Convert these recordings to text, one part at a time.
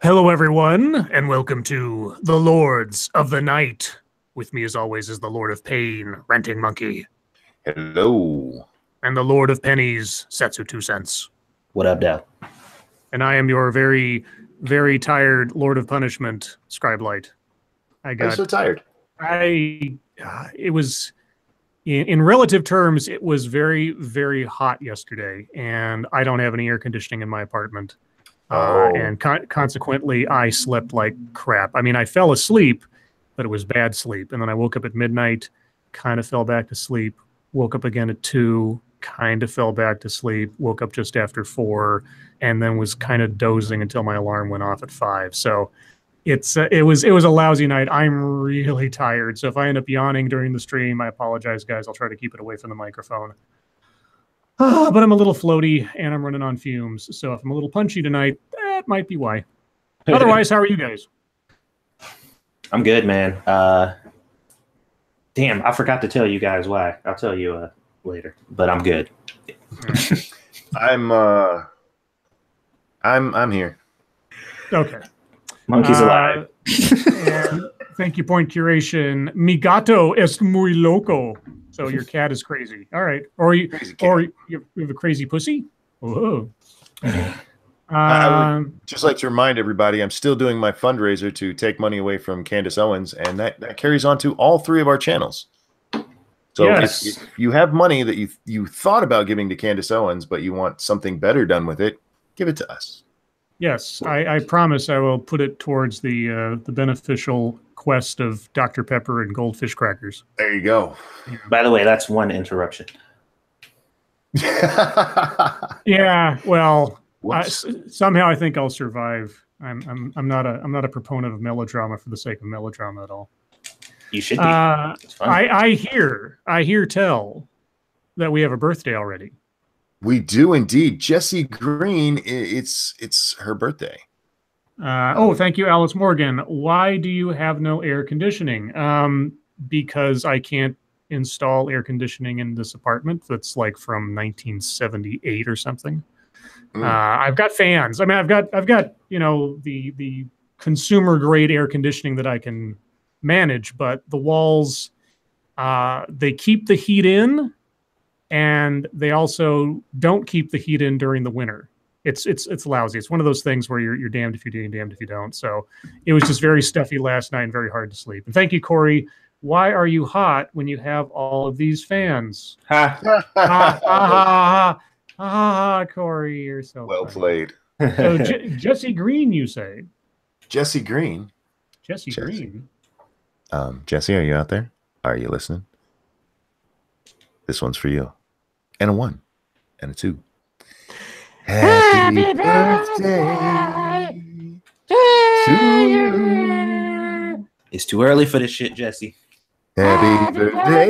Hello, everyone, and welcome to the Lords of the Night. With me, as always, is the Lord of Pain, Renting Monkey, Hello. and the Lord of Pennies, Satsu 2 Cents. What up, Dal? And I am your very, very tired Lord of Punishment, Scribe Light. Why are you so tired? It was, in relative terms, it was very, very hot yesterday, and I don't have any air conditioning in my apartment. And consequently, I slept like crap. I mean, I fell asleep, but it was bad sleep. And then I woke up at midnight, kind of fell back to sleep, woke up again at 2, kind of fell back to sleep, woke up just after 4, and then was kind of dozing until my alarm went off at 5. So it was a lousy night. I'm really tired. So if I end up yawning during the stream, I apologize, guys. I'll try to keep it away from the microphone. But I'm a little floaty and I'm running on fumes. So if I'm a little punchy tonight, that might be why. Otherwise, how are you guys? I'm good, man. Damn, I forgot to tell you guys why. I'll tell you later, but I'm good. I'm here. Okay. Monkey's alive. And thank you, Point Curation. Mi gato es muy loco. So your cat is crazy. All right. Or you have a crazy pussy? Whoa. I would just like to remind everybody, I'm still doing my fundraiser to take money away from Candace Owens, and that carries on to all 3 of our channels. So yes. if you have money that you thought about giving to Candace Owens, but you want something better done with it, give it to us. Yes, I promise I will put it towards the beneficial quest of Dr. Pepper and goldfish crackers. There you go. By the way, that's one interruption. Yeah, well, somehow I think I'll survive. I'm not a proponent of melodrama for the sake of melodrama at all. You should be. I hear tell that we have a birthday already. We do indeed. Jessie Green, it's her birthday. Thank you, Alice Morgan. Why do you have no air conditioning? Because I can't install air conditioning in this apartment that's like from 1978 or something. I've got fans. I mean, I've got the consumer grade air conditioning that I can manage, but the walls they keep the heat in, and they also don't keep the heat in during the winter. It's lousy. It's one of those things where you're damned if you do and damned if you don't. So it was just very stuffy last night and very hard to sleep. And thank you, Corey. Why are you hot when you have all of these fans? Ha ha ha ha ha! Corey, you're so well funny. played. So Jessie Green, you say? Jessie Green. Jessie Green. Jessie, are you out there? Are you listening? This one's for you. And a 1. And a 2. Happy birthday to you. It's too early for this shit, Jesse. Happy birthday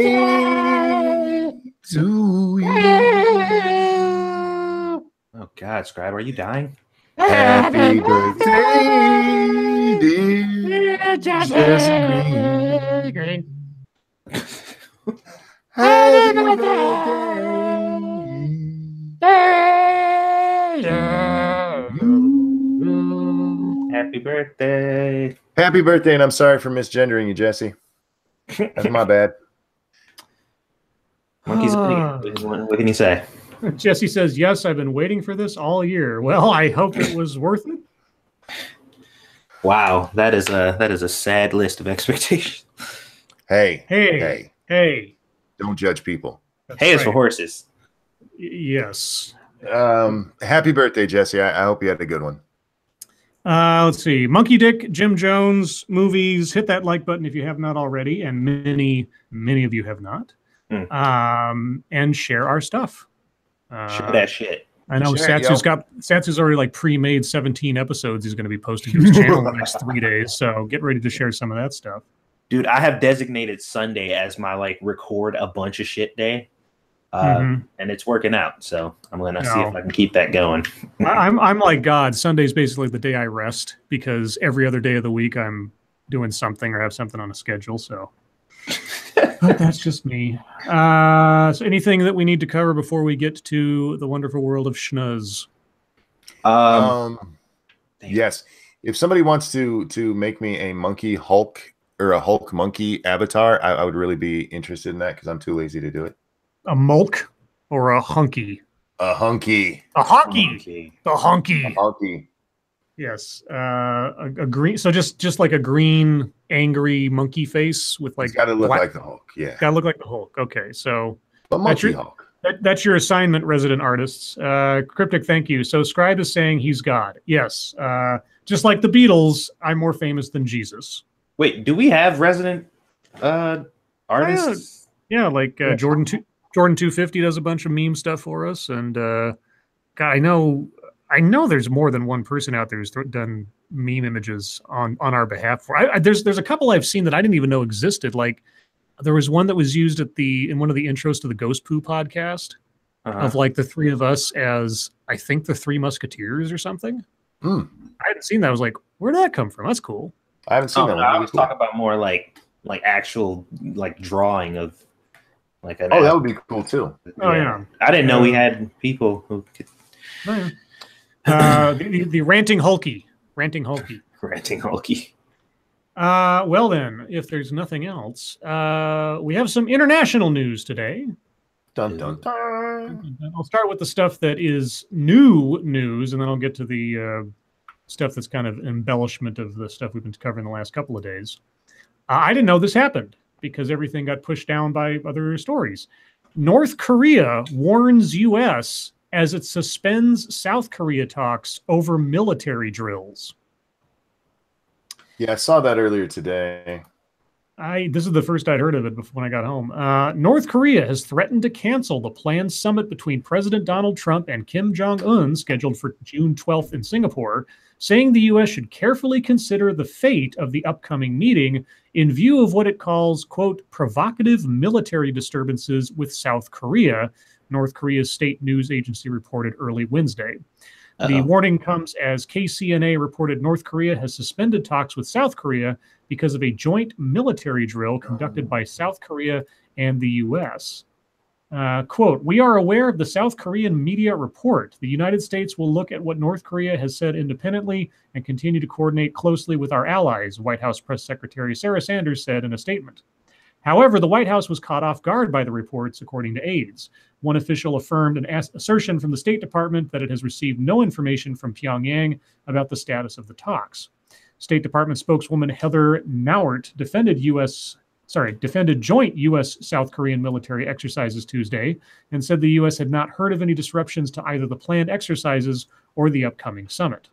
to you. Oh, God, Scribe, are you dying? Happy birthday, dear Jessie Green. Happy Happy birthday. Happy birthday, and I'm sorry for misgendering you, Jesse. That's my bad. Monkey's what can you say? Jesse says, yes, I've been waiting for this all year. Well, I hope it was worth it. Wow, that is a sad list of expectations. Hey. Don't judge people. That's It's right. for horses. Yes. Happy birthday, Jesse. I hope you had a good one. Let's see. Monkey Dick, Jim Jones, movies. Hit that like button if you have not already, and many of you have not. And share our stuff. Share that shit. I know Satsu's already like pre-made 17 episodes he's going to be posting to his channel in the next 3 days. So get ready to share some of that stuff. Dude, I have designated Sunday as my record a bunch of shit day. And it's working out, so I'm gonna see if I can keep that going. I'm like God. Sunday's basically the day I rest because every other day of the week I'm doing something or have something on a schedule. So But that's just me. So anything that we need to cover before we get to the wonderful world of schnuzz? Yes. If somebody wants to make me a monkey Hulk or a Hulk monkey avatar, I would really be interested in that because I'm too lazy to do it. A mulk or a hunky? A hunky. A honky. The honky. A hunky. Yes. A green. So just like a green, angry monkey face with like. It's got to look like the Hulk. Yeah. Got to look like the Hulk. Okay. So. A monkey Hulk. That's your assignment, resident artists. Cryptic, thank you. So Scribe is saying he's God. Yes. Just like the Beatles, I'm more famous than Jesus. Wait, do we have resident artists? Yeah, like Jordan 250 does a bunch of meme stuff for us, and God, I know there's more than one person out there who's done meme images on our behalf. There's a couple I've seen that I didn't even know existed. Like there was one that was used in one of the intros to the Ghost Poo podcast of like the three of us as I think the Three Musketeers or something. I hadn't seen that. I was like, where'd that come from? That's cool. I haven't seen that one. I was talking about more like actual like drawing of like an that would be cool too. Oh yeah. I didn't know we had people who could the ranting hulky. Well then, if there's nothing else, we have some international news today. Dun dun dun. I'll start with the stuff that is new news, and then I'll get to the stuff that's kind of embellishment of the stuff we've been covering the last couple of days. I didn't know this happened because everything got pushed down by other stories. North Korea warns U.S. as it suspends South Korea talks over military drills. Yeah, I saw that earlier today. This is the first I'd heard of it when I got home. North Korea has threatened to cancel the planned summit between President Donald Trump and Kim Jong-un scheduled for June 12th in Singapore, saying the U.S. should carefully consider the fate of the upcoming meeting in view of what it calls, quote, provocative military disturbances with South Korea, North Korea's state news agency reported early Wednesday. The warning comes as KCNA reported North Korea has suspended talks with South Korea because of a joint military drill conducted by South Korea and the U.S. Quote, we are aware of the South Korean media report. The United States will look at what North Korea has said independently and continue to coordinate closely with our allies, White House Press Secretary Sarah Sanders said in a statement. However, the White House was caught off guard by the reports, according to aides. One official affirmed an assertion from the State Department that it has received no information from Pyongyang about the status of the talks. State Department spokeswoman Heather Nauert defended joint U.S.-South Korean military exercises Tuesday and said the U.S. had not heard of any disruptions to either the planned exercises or the upcoming summit.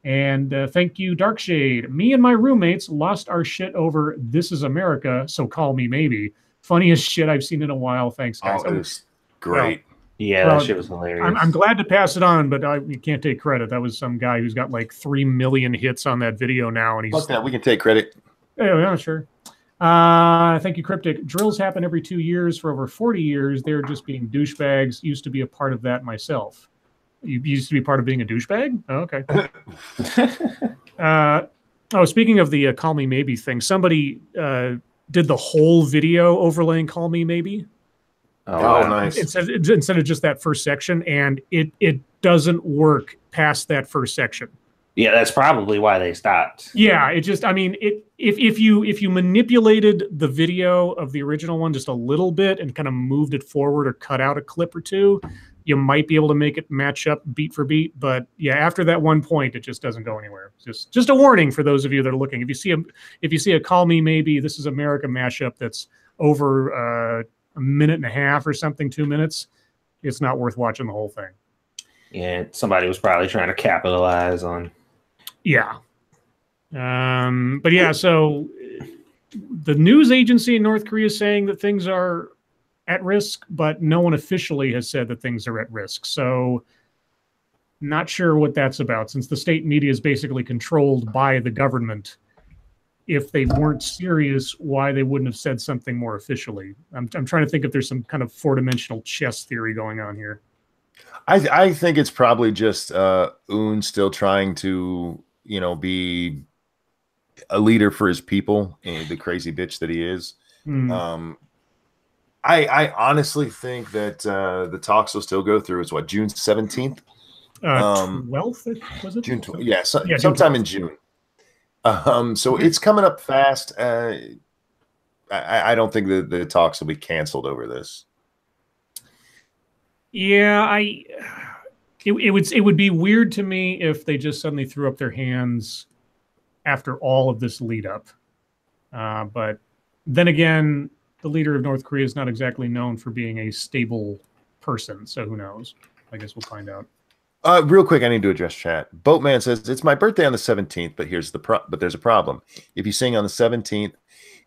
And thank you, Darkshade. Me and my roommates lost our shit over This Is America, so call me maybe. Funniest shit I've seen in a while. Thanks, guys. Oh, it was great. That shit was hilarious. I'm glad to pass it on, but you can't take credit. That was some guy who's got like 3 million hits on that video now. And he's fuck that. We can take credit. Yeah, sure. Thank you, Cryptic. Drills happen every 2 years for over 40 years. They're just being douchebags. Used to be a part of that myself. You used to be part of being a douchebag? Oh, okay. Speaking of the Call Me Maybe thing, somebody did the whole video overlaying Call Me Maybe. Oh, nice. Instead of just that first section, and it doesn't work past that first section. Yeah, that's probably why they stopped. Yeah, it just, I mean, if you manipulated the video of the original one just a little bit and kind of moved it forward or cut out a clip or two, you might be able to make it match up beat for beat. But yeah, after that one point, it just doesn't go anywhere. Just a warning for those of you that are looking. If you see a Call Me Maybe, This Is America mashup that's over a minute and a half or something, 2 minutes, it's not worth watching the whole thing. Yeah, somebody was probably trying to capitalize on. Yeah. But yeah, so the news agency in North Korea is saying that things are at risk, but no one officially has said that things are at risk. So not sure what that's about, since the state media is basically controlled by the government. If they weren't serious, why they wouldn't have said something more officially. I'm trying to think if there's some kind of four-dimensional chess theory going on here. I think it's probably just Un still trying to, be a leader for his people, the crazy bitch that he is. I honestly think that the talks will still go through. It's what, June 17th? 12th, was it? June, yeah, Yeah, sometime June in June. So it's coming up fast. I don't think the talks will be canceled over this. Yeah, it would be weird to me if they just suddenly threw up their hands after all of this lead up. But then again, the leader of North Korea is not exactly known for being a stable person, so who knows? I guess we'll find out. Real quick, I need to address chat. Boatman says it's my birthday on the 17th, but there's a problem. If you sing on the 17th,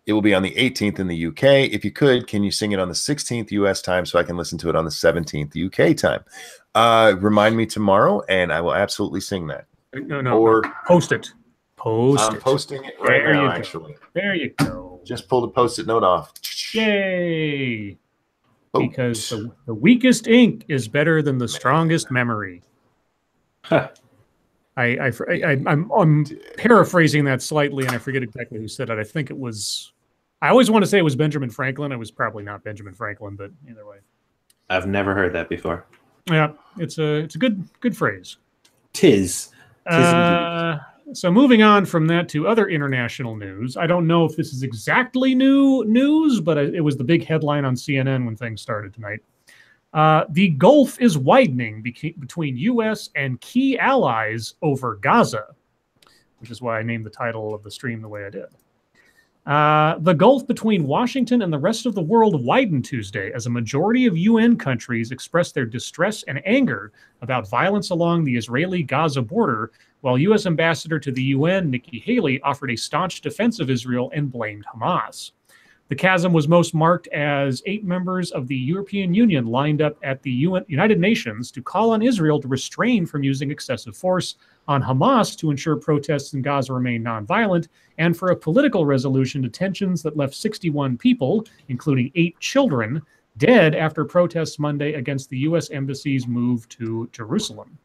it will be on the 18th in the UK. If you could, can you sing it on the 16th US time so I can listen to it on the 17th UK time? Remind me tomorrow, and I will absolutely sing that. No. Or post it. I'm posting it right now, actually. There you go. Just pull the Post-it note off. Yay! Because the weakest ink is better than the strongest memory. Huh. I'm paraphrasing that slightly, and I forget exactly who said it. I think it was. I always want to say it was Benjamin Franklin. It was probably not Benjamin Franklin, but either way. I've never heard that before. Yeah, it's a good phrase. Tis. So moving on from that to other international news. I don't know if this is exactly new news, but it was the big headline on CNN when things started tonight. The gulf is widening between U.S. and key allies over Gaza, which is why I named the title of the stream the way I did. The gulf between Washington and the rest of the world widened Tuesday as a majority of UN countries expressed their distress and anger about violence along the Israeli-Gaza border, while U.S. Ambassador to the UN, Nikki Haley, offered a staunch defense of Israel and blamed Hamas. The chasm was most marked as 8 members of the European Union lined up at the United Nations to call on Israel to restrain from using excessive force, on Hamas to ensure protests in Gaza remain nonviolent, and for a political resolution to tensions that left 61 people, including 8 children, dead after protests Monday against the U.S. Embassy's move to Jerusalem.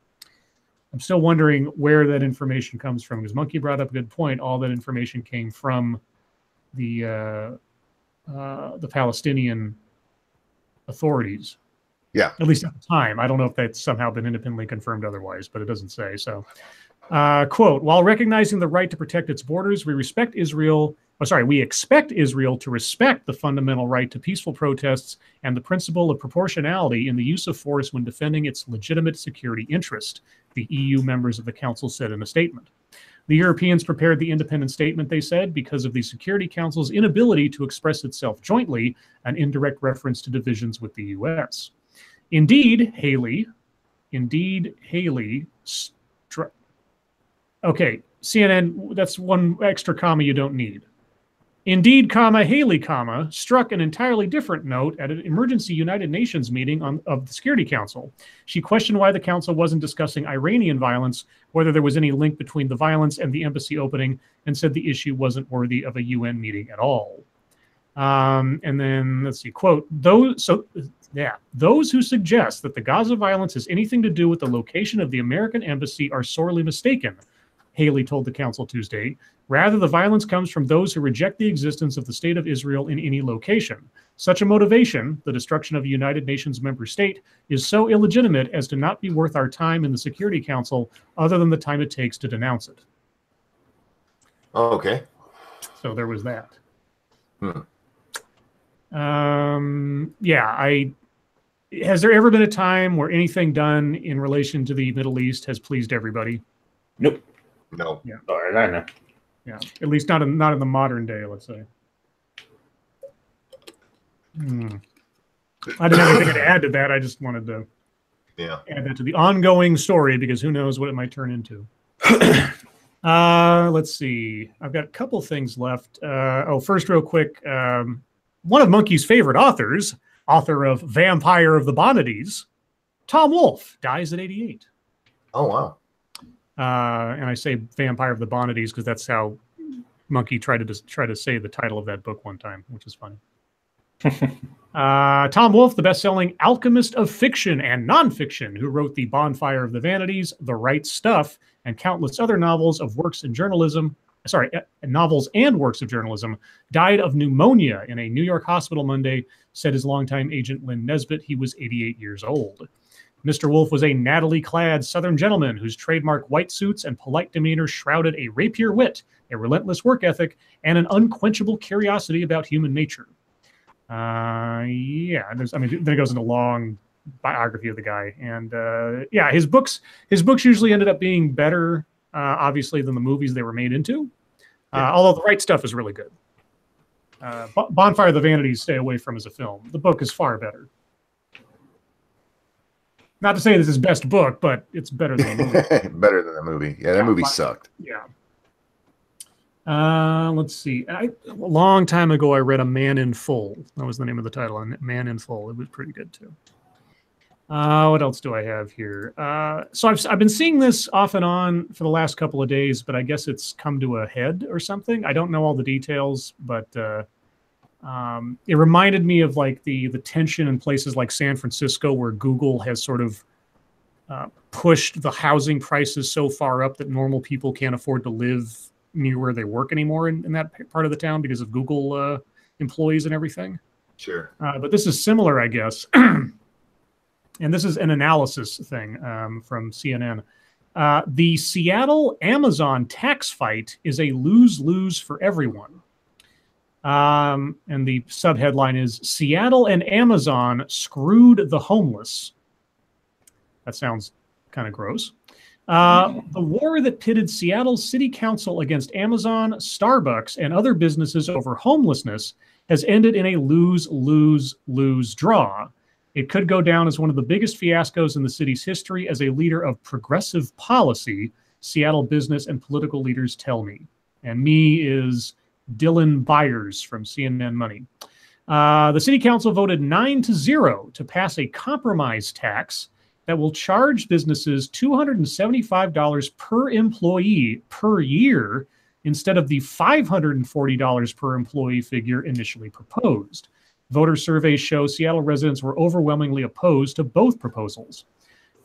I'm still wondering where that information comes from, because Monkey brought up a good point. All that information came from the Palestinian authorities. Yeah. At least at the time. I don't know if that's somehow been independently confirmed otherwise, but it doesn't say. So, quote, while recognizing the right to protect its borders, we expect Israel to respect the fundamental right to peaceful protests and the principle of proportionality in the use of force when defending its legitimate security interest, the EU members of the Council said in a statement. The Europeans prepared the independent statement, they said, because of the Security Council's inability to express itself jointly, an indirect reference to divisions with the U.S. Indeed, Haley. Okay, CNN, that's one extra comma you don't need. Indeed, Haley, struck an entirely different note at an emergency United Nations meeting of the Security Council. She questioned why the Council wasn't discussing Iranian violence, whether there was any link between the violence and the embassy opening, and said the issue wasn't worthy of a UN meeting at all. And then, let's see, quote, those who suggest that the Gaza violence has anything to do with the location of the American embassy are sorely mistaken, Haley told the Council Tuesday. Rather, the violence comes from those who reject the existence of the State of Israel in any location. Such a motivation, the destruction of a United Nations member state, is so illegitimate as to not be worth our time in the Security Council other than the time it takes to denounce it. Oh, okay. So there was that. Has there ever been a time where anything done in relation to the Middle East has pleased everybody? Nope. No. Yeah. All right, I know. Yeah, at least not in the modern day, let's say. I didn't have anything to add to that. I just wanted to add that to the ongoing story, because who knows what it might turn into. Let's see. I've got a couple things left. First, real quick, one of Monkey's favorite authors, author of Vampire of the Bonadies, Tom Wolfe, dies at 88. Oh, wow. And I say Vampire of the Bonadies because that's how Monkey tried to say the title of that book one time, which is funny. Tom Wolfe, the best-selling alchemist of fiction and nonfiction, who wrote The Bonfire of the Vanities, The Right Stuff, and countless other novels and works of journalism, died of pneumonia in a New York hospital Monday, said his longtime agent Lynn Nesbitt. He was 88 years old. Mr. Wolf was a nattily-clad Southern gentleman whose trademark white suits and polite demeanor shrouded a rapier wit, a relentless work ethic, and an unquenchable curiosity about human nature. Yeah, then it goes into long biography of the guy, and yeah, his books usually ended up being better, obviously, than the movies they were made into. Although the right stuff is really good. Bonfire of the Vanities, stay away from as a film. The book is far better. Not to say this is his best book, but it's better than the movie. Better than the movie. Yeah, that movie sucked. Yeah. Let's see. A long time ago, I read A Man in Full. That was the name of the title. A Man in Full. It was pretty good too. What else do I have here? So I've been seeing this off and on for the last couple of days, but I guess it's come to a head or something. I don't know all the details, but it reminded me of like the tension in places like San Francisco, where Google has sort of pushed the housing prices so far up that normal people can't afford to live near where they work anymore in that part of the town because of Google employees and everything. Sure. But this is similar, I guess. And this is an analysis thing from CNN. The Seattle Amazon tax fight is a lose-lose for everyone. And the subheadline is Seattle and Amazon screwed the homeless. That sounds kind of gross. The war that pitted Seattle's city council against Amazon, Starbucks, and other businesses over homelessness has ended in a lose-lose-lose draw. It could go down as one of the biggest fiascos in the city's history as a leader of progressive policy, Seattle business and political leaders tell me. And me is Dylan Byers from CNN Money. The city council voted 9-0 to pass a compromise tax that will charge businesses $275 per employee per year instead of the $540 per employee figure initially proposed. Voter surveys show Seattle residents were overwhelmingly opposed to both proposals.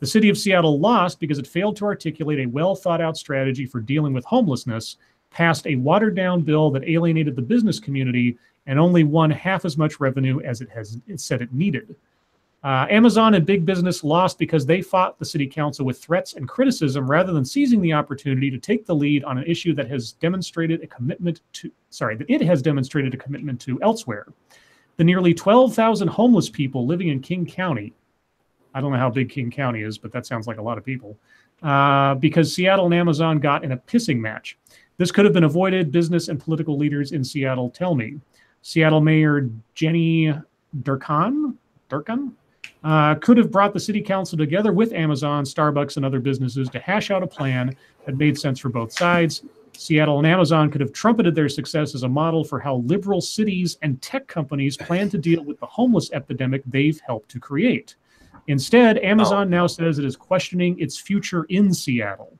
The city of Seattle lost because it failed to articulate a well-thought-out strategy for dealing with homelessness, passed a watered-down bill that alienated the business community, and only won half as much revenue as it said it needed. Amazon and big business lost because they fought the city council with threats and criticism rather than seizing the opportunity to take the lead on an issue that has demonstrated a commitment to elsewhere. The nearly 12,000 homeless people living in King County, I don't know how big King County is, but that sounds like a lot of people, because Seattle and Amazon got in a pissing match. This could have been avoided, business and political leaders in Seattle tell me. Seattle Mayor Jenny Durkan could have brought the city council together with Amazon, Starbucks, and other businesses to hash out a plan that made sense for both sides. Seattle and Amazon could have trumpeted their success as a model for how liberal cities and tech companies plan to deal with the homeless epidemic they've helped to create. Instead, Amazon now says it is questioning its future in Seattle.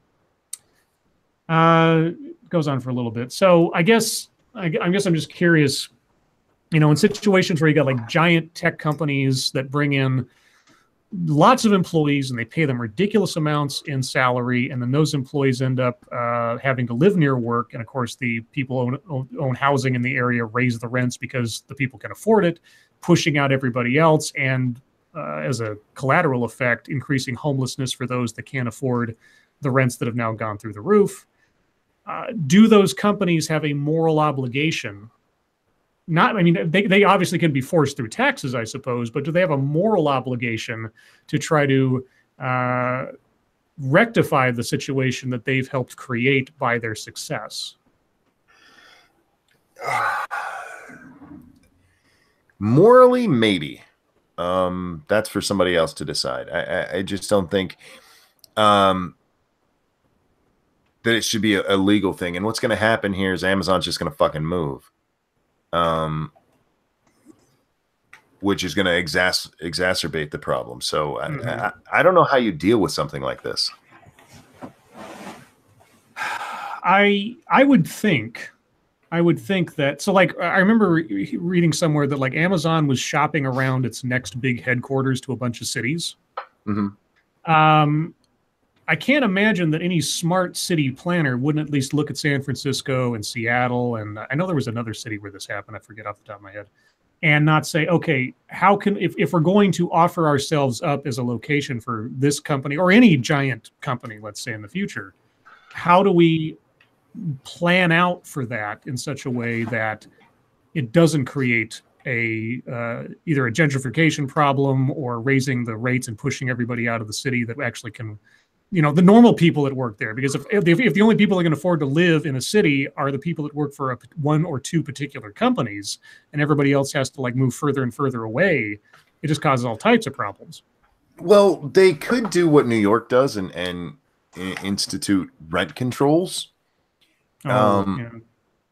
Goes on for a little bit. So I guess I'm just curious, in situations where you got like giant tech companies that bring in lots of employees and they pay them ridiculous amounts in salary, and then those employees end up having to live near work. And of course, the people own housing in the area raise the rents because the people can afford it, pushing out everybody else, and as a collateral effect, increasing homelessness for those that can't afford the rents that have now gone through the roof. Do those companies have a moral obligation? They obviously can be forced through taxes, I suppose, but do they have a moral obligation to try to rectify the situation that they've helped create by their success? Morally, maybe. That's for somebody else to decide. I just don't think that it should be a legal thing. And what's going to happen here is Amazon's just going to fucking move. Which is going to exacerbate the problem. So I don't know how you deal with something like this. I would think that, so like, I remember reading somewhere that like Amazon was shopping around its next big headquarters to a bunch of cities. Mm-hmm. I can't imagine that any smart city planner wouldn't at least look at San Francisco and Seattle. And I know there was another city where this happened. I forget off the top of my head. and not say, okay, how can, if we're going to offer ourselves up as a location for this company or any giant company, let's say in the future, how do we plan out for that in such a way that it doesn't create a either a gentrification problem or raising the rates and pushing everybody out of the city that actually can, the normal people that work there. Because if the only people that can afford to live in a city are the people that work for one or two particular companies, and everybody else has to like move further and further away, it just causes all types of problems. Well, they could do what New York does and institute rent controls. Yeah.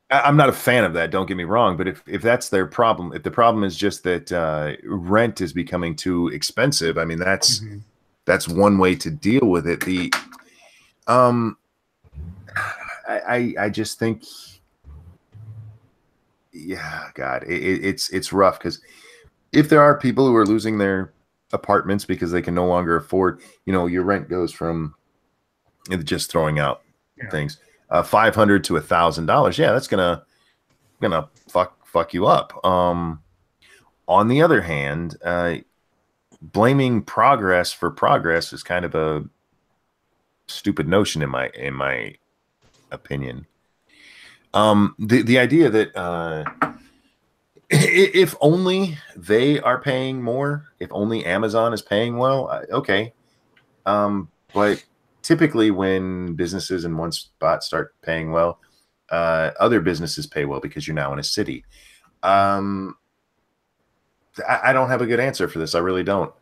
I'm not a fan of that, don't get me wrong, but if that's their problem, if the problem is just that rent is becoming too expensive, I mean that's one way to deal with it. I just think, yeah, God, it's rough, because if there are people who are losing their apartments because they can no longer afford, your rent goes from, just throwing out things, $500 to $1,000. Yeah, that's gonna fuck you up. On the other hand, blaming progress for progress is kind of a stupid notion in my opinion. The idea that if only they are paying more, if only Amazon is paying well, okay, but typically when businesses in one spot start paying well, other businesses pay well because you're now in a city. I don't have a good answer for this. I really don't.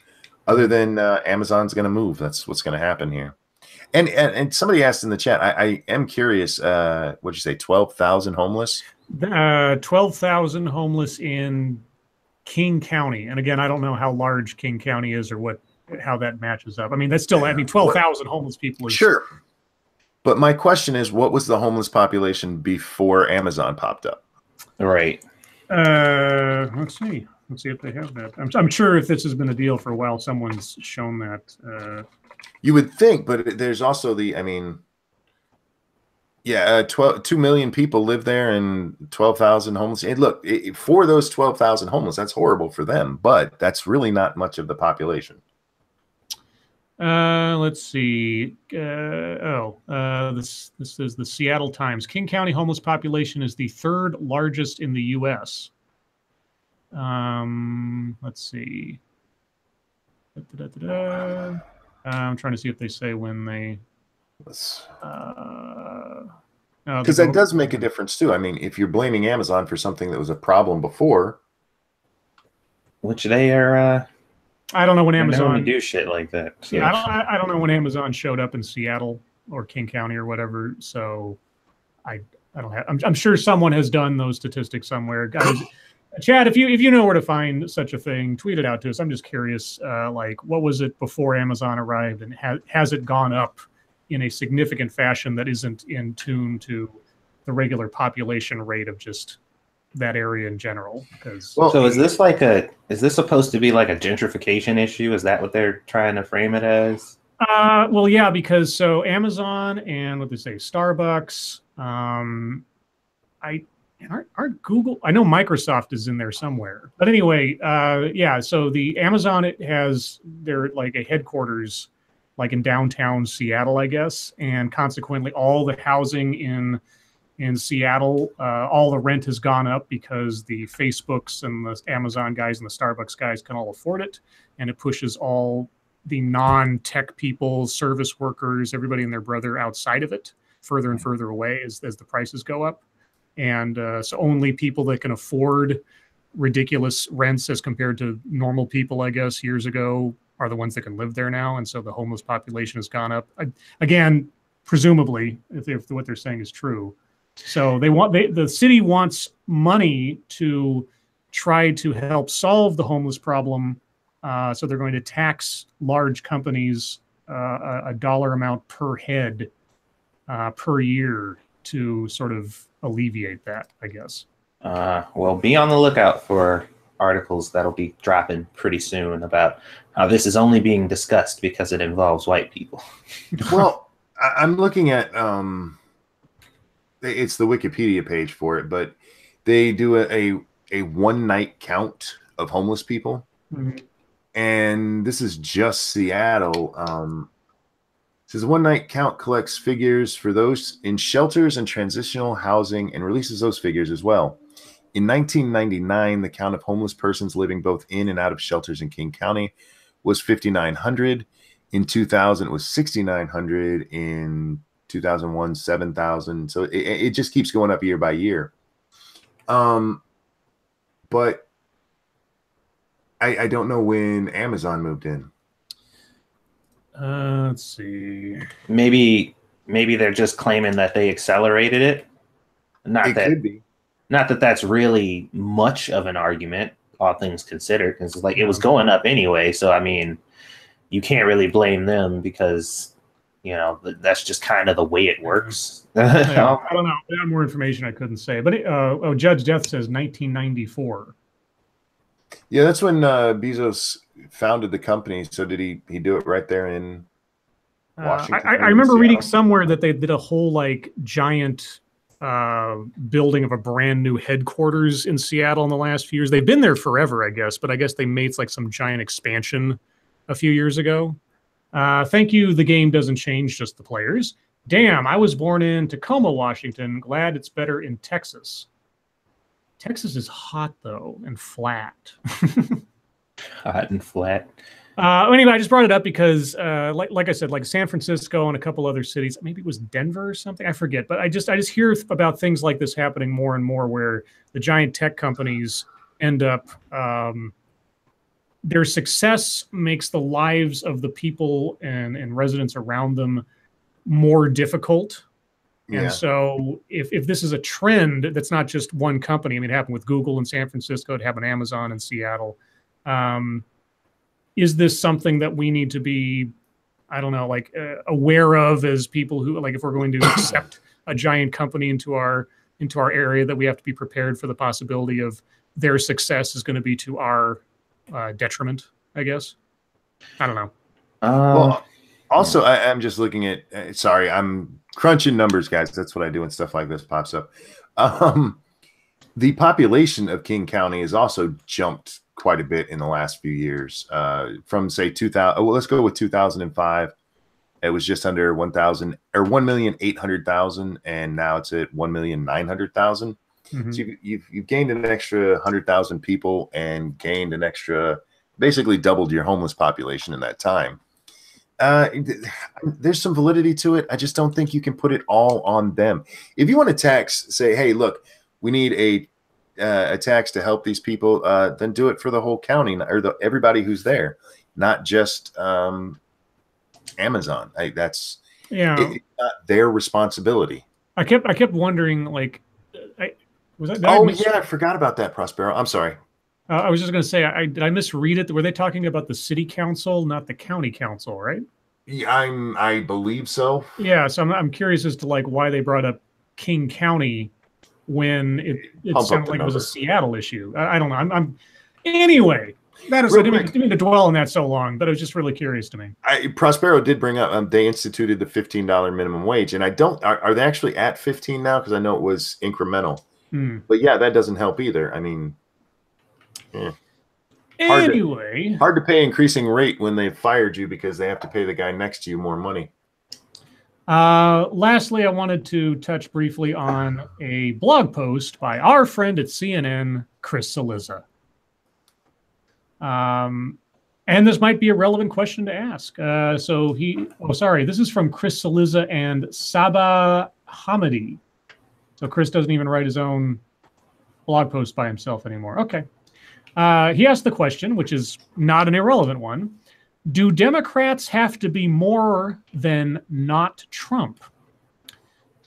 Other than Amazon's going to move. That's what's going to happen here. And somebody asked in the chat, I am curious, what'd you say, 12,000 homeless? 12,000 homeless in King County. And again, I don't know how large King County is or how that matches up. I mean, that's still, 12,000 homeless people is... Sure. But my question is, what was the homeless population before Amazon popped up? Right. Let's see. Let's see if they have that. I'm sure if this has been a deal for a while, someone's shown that. You would think, but there's also 2 million people live there and 12,000 homeless. And look, for those 12,000 homeless, that's horrible for them, but that's really not much of the population. Let's see. This is the Seattle Times. King County homeless population is the third largest in the U.S. Let's see. I'm trying to see if they say when they. Because that does make a difference too. I mean, if you're blaming Amazon for something that was a problem before, which they are. I don't know when Amazon do shit like that. So. Yeah, I don't know when Amazon showed up in Seattle or King County or whatever. So I don't have. I'm sure someone has done those statistics somewhere, guys. Chad, if you know where to find such a thing, tweet it out to us. I'm just curious, like what was it before Amazon arrived, and has it gone up in a significant fashion that isn't in tune to the regular population rate of just that area in general? Because so is this supposed to be like a gentrification issue? Is that what they're trying to frame it as? Well, yeah, because so Amazon and what they say, Starbucks, aren't Google, I know Microsoft is in there somewhere, but anyway, yeah, so the Amazon, they're like a headquarters like in downtown Seattle, I guess, and consequently all the housing in Seattle, all the rent has gone up because the Facebooks and the Amazon guys and the Starbucks guys can all afford it. And it pushes all the non-tech people, service workers, everybody and their brother outside of it, further and further away as the prices go up. And so only people that can afford ridiculous rents as compared to normal people, I guess, years ago, are the ones that can live there now. And so the homeless population has gone up. Again, presumably, if what they're saying is true. So the city wants money to try to help solve the homeless problem. So they're going to tax large companies a dollar amount per head per year to sort of alleviate that, I guess. Well, be on the lookout for articles that'll be dropping pretty soon about how this is only being discussed because it involves white people. Well, I'm looking at it's the Wikipedia page for it, but they do a a one-night count of homeless people. Mhm. And this is just Seattle. It says one night count collects figures for those in shelters and transitional housing and releases those figures as well. In 1999, the count of homeless persons living both in and out of shelters in King County was 5,900. In 2000, it was 6,900. In 2001, 7,000. So it just keeps going up year by year. But I don't know when Amazon moved in. Let's see. Maybe they're just claiming that they accelerated it. Could be. Not that that's really much of an argument, all things considered, because it's like it was going up anyway. So I mean, you can't really blame them because that's just kind of the way it works. Yeah, I don't know. I have more information I couldn't say, but Judge Death says 1994. Yeah, that's when Bezos founded the company. So did he do it right there in Washington? I remember reading somewhere that they did a whole giant building of a brand new headquarters in Seattle in the last few years. They've been there forever, I guess, but I guess they made some giant expansion a few years ago. Thank you. The game doesn't change, just the players. Damn, I was born in Tacoma, Washington. Glad it's better in Texas. Texas is hot, though, and flat. Hot and flat. Anyway, I just brought it up because, like I said, San Francisco and a couple other cities, maybe it was Denver or something, I forget. But I just hear about things like this happening more and more, where the giant tech companies end up, their success makes the lives of the people and residents around them more difficult. Yeah. And so if this is a trend that's not just one company, I mean, it happened with Google in San Francisco, it happened Amazon in Seattle. Is this something that we need to be, I don't know, aware of as people who, if we're going to accept a giant company into our area, that we have to be prepared for the possibility of their success is going to be to our detriment, I guess? I don't know. Well, also, I'm just looking at, sorry, I'm crunching numbers, guys. That's what I do when stuff like this pops up. The population of King County has also jumped quite a bit in the last few years. From say 2000, well, let's go with 2005. It was just under 1,000 or 1,800,000, and now it's at 1,900,000. Mm-hmm. So you've gained an extra 100,000 people and gained an extra, basically doubled your homeless population in that time. There's some validity to it. I just don't think you can put it all on them. If you want to say, hey, look, we need a tax to help these people, then do it for the whole county or everybody who's there, not just Amazon. It's not their responsibility. I kept wondering, was that? I forgot about that, Prospero. I'm sorry. I was just going to say, did I misread it? Were they talking about the city council, not the county council, right? Yeah, I believe so. Yeah, so I'm curious as to why they brought up King County when it sounded like it was a Seattle issue. I don't know. Anyway. I didn't mean to dwell on that so long, but it was just really curious to me. Prospero did bring up they instituted the $15 minimum wage, and are they actually at 15 now? Because I know it was incremental. But yeah, that doesn't help either. I mean, hard to pay increasing rate when they've fired you because they have to pay the guy next to you more money. Lastly, I wanted to touch briefly on a blog post by our friend at CNN, Chris Cillizza. And this might be a relevant question to ask. This is from Chris Cillizza and Saba Hamidi. So Chris doesn't even write his own blog post by himself anymore. Okay. He asked the question, which is not an irrelevant one. Do Democrats have to be more than not Trump?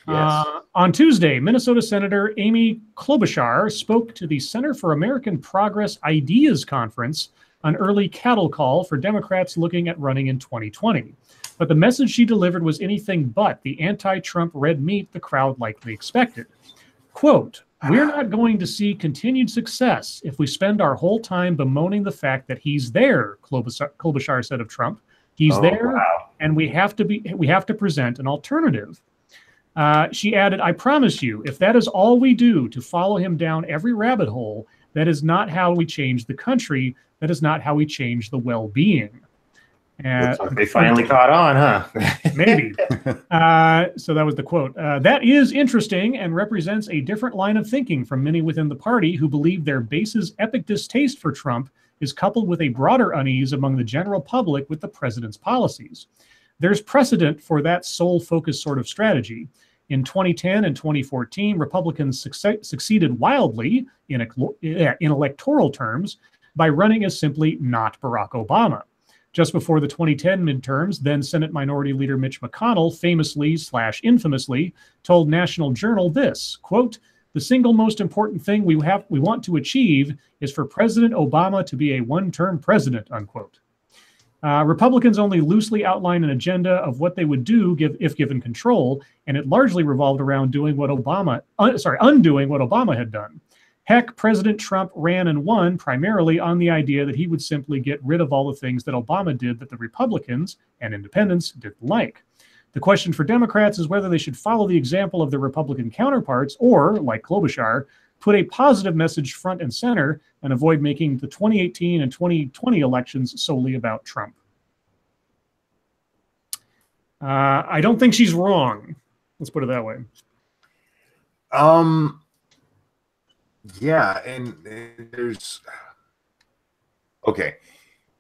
Yes. On Tuesday, Minnesota Senator Amy Klobuchar spoke to the Center for American Progress Ideas Conference, an early cattle call for Democrats looking at running in 2020. But the message she delivered was anything but the anti-Trump red meat the crowd likely expected. Quote, "We're not going to see continued success if we spend our whole time bemoaning the fact that he's there," Klobuchar said of Trump. He's there, wow. And we have to present an alternative. She added, "I promise you, if that is all we do to follow him down every rabbit hole, That is not how we change the country. That is not how we change the well-being. Looks like they finally caught on, huh? Maybe. So that was the quote. That is interesting and represents a different line of thinking from many within the party who believe their base's epic distaste for Trump is coupled with a broader unease among the general public with the president's policies. There's precedent for that sole-focused sort of strategy. In 2010 and 2014, Republicans succeeded wildly in electoral terms by running as simply not Barack Obama. Just before the 2010 midterms, then Senate Minority Leader Mitch McConnell famously/infamously told National Journal this, quote, "The single most important thing we want to achieve is for President Obama to be a one-term president," unquote. Republicans only loosely outlined an agenda of what they would do if given control, and it largely revolved around undoing what Obama had done. Heck, President Trump ran and won primarily on the idea that he would simply get rid of all the things that Obama did that the Republicans and independents didn't like. The question for Democrats is whether they should follow the example of their Republican counterparts or, like Klobuchar, put a positive message front and center and avoid making the 2018 and 2020 elections solely about Trump. I don't think she's wrong. Let's put it that way. Yeah, and there's okay.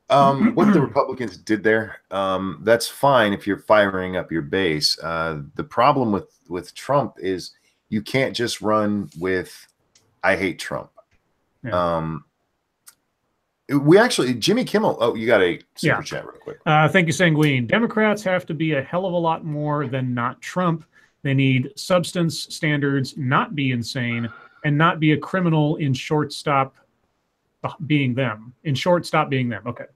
What the Republicans did there, that's fine if you're firing up your base. The problem with Trump is you can't just run with "I hate Trump." Yeah. We actually, Jimmy Kimmel. Oh, you got a super chat real quick. Thank you, Sanguine. Democrats have to be a hell of a lot more than not Trump. They need substance, standards, not be insane, and not be a criminal in shortstop being them. In shortstop being them. Okay.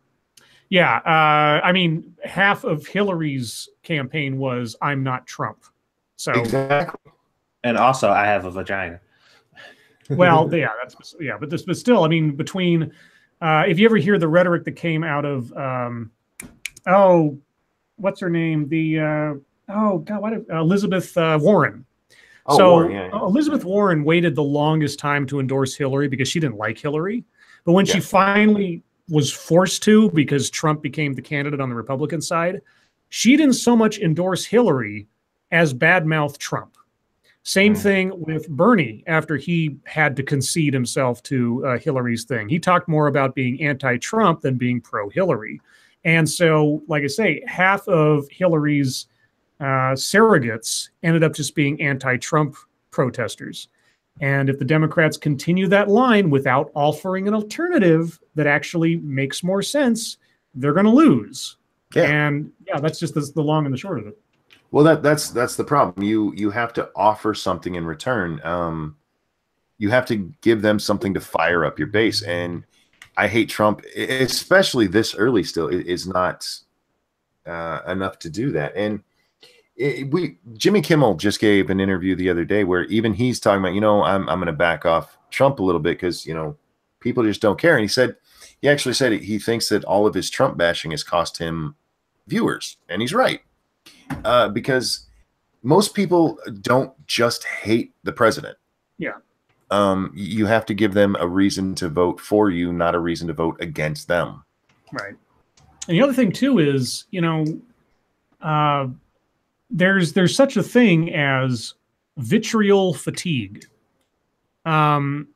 Yeah. I mean, half of Hillary's campaign was "I'm not Trump." So exactly. And also, I have a vagina. Well, yeah, but still, I mean, between if you ever hear the rhetoric that came out of what's her name? Elizabeth Warren. Warren, yeah. Elizabeth Warren waited the longest time to endorse Hillary because she didn't like Hillary. But when she finally was forced to, because Trump became the candidate on the Republican side, she didn't so much endorse Hillary as badmouth Trump. Same thing with Bernie after he had to concede himself to Hillary's thing. He talked more about being anti-Trump than being pro-Hillary. And so, like I say, half of Hillary's surrogates ended up just being anti-Trump protesters. And if the Democrats continue that line without offering an alternative that actually makes more sense, they're going to lose. Yeah. And yeah, that's just the long and the short of it. Well, that's the problem. You have to offer something in return. You have to give them something to fire up your base. And "I hate Trump," especially this early still, is not enough to do that. And Jimmy Kimmel just gave an interview the other day where even he's talking about, I'm going to back off Trump a little bit because, people just don't care. And he actually said he thinks that all of his Trump bashing has cost him viewers. And he's right. Because most people don't just hate the president. Yeah. You have to give them a reason to vote for you, not a reason to vote against them. Right. And the other thing too is, there's such a thing as vitriol fatigue.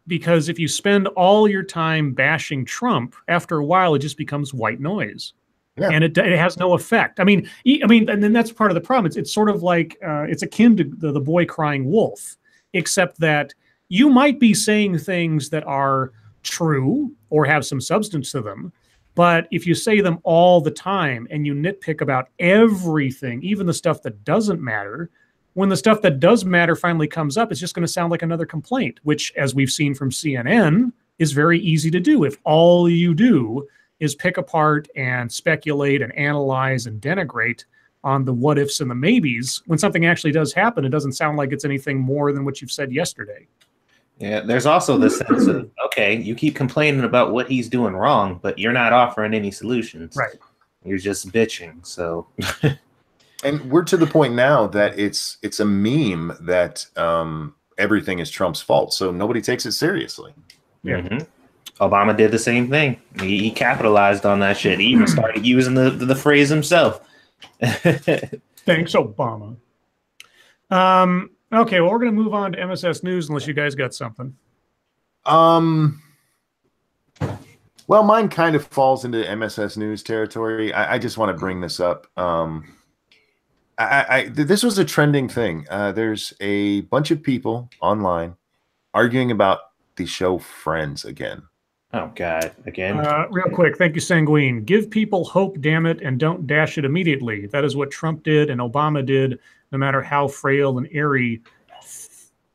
Because if you spend all your time bashing Trump, after a while, it just becomes white noise. Yeah. And it has no effect. I mean, and then that's part of the problem. It's sort of like it's akin to the boy crying wolf, except that you might be saying things that are true or have some substance to them, but if you say them all the time and you nitpick about everything, even the stuff that doesn't matter, when the stuff that does matter finally comes up, it's just going to sound like another complaint, which, as we've seen from CNN, is very easy to do if all you do is pick apart and speculate and analyze and denigrate on the what ifs and the maybes. When something actually does happen, it doesn't sound like it's anything more than what you've said yesterday. Yeah, there's also this sense of, okay, you keep complaining about what he's doing wrong, but you're not offering any solutions. Right. You're just bitching. So, and we're to the point now that it's a meme that everything is Trump's fault. So nobody takes it seriously. Yeah. Obama did the same thing. He capitalized on that shit. He even started using the phrase himself. Thanks, Obama. Okay, well, we're going to move on to MSS News unless you guys got something. Well, mine kind of falls into MSS News territory. I just want to bring this up. This was a trending thing. There's a bunch of people online arguing about the show Friends again. Oh, God, again. Real quick, thank you, Sanguine. Give people hope, damn it, and don't dash it immediately. That is what Trump did and Obama did, no matter how frail and airy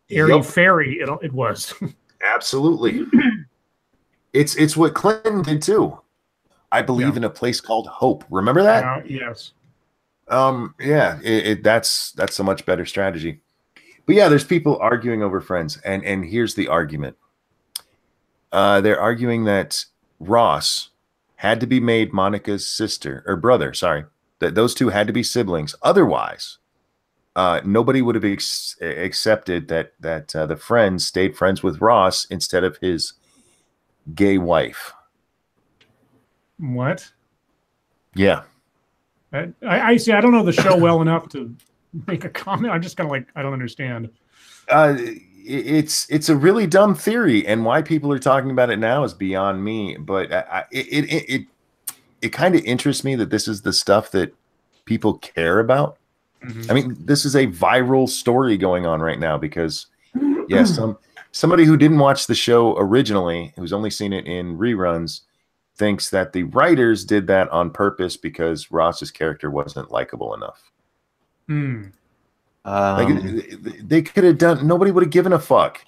fairy it was. Absolutely. It's what Clinton did too. I believe in a place called hope. Remember that? Yes. Yeah, that's a much better strategy. But yeah, there's people arguing over Friends, and here's the argument. They're arguing that Ross had to be made Monica's sister or brother. Sorry, that those two had to be siblings. Otherwise, nobody would have accepted that the Friends stayed friends with Ross instead of his gay wife. What? Yeah. I see. I don't know the show well enough to make a comment. I'm just kind of like, I don't understand. It's a really dumb theory, and why people are talking about it now is beyond me. But it kind of interests me that this is the stuff that people care about. I mean, this is a viral story going on right now because, yes, somebody who didn't watch the show originally, who's only seen it in reruns, thinks that the writers did that on purpose because Ross's character wasn't likable enough. They could have done. Nobody would have given a fuck.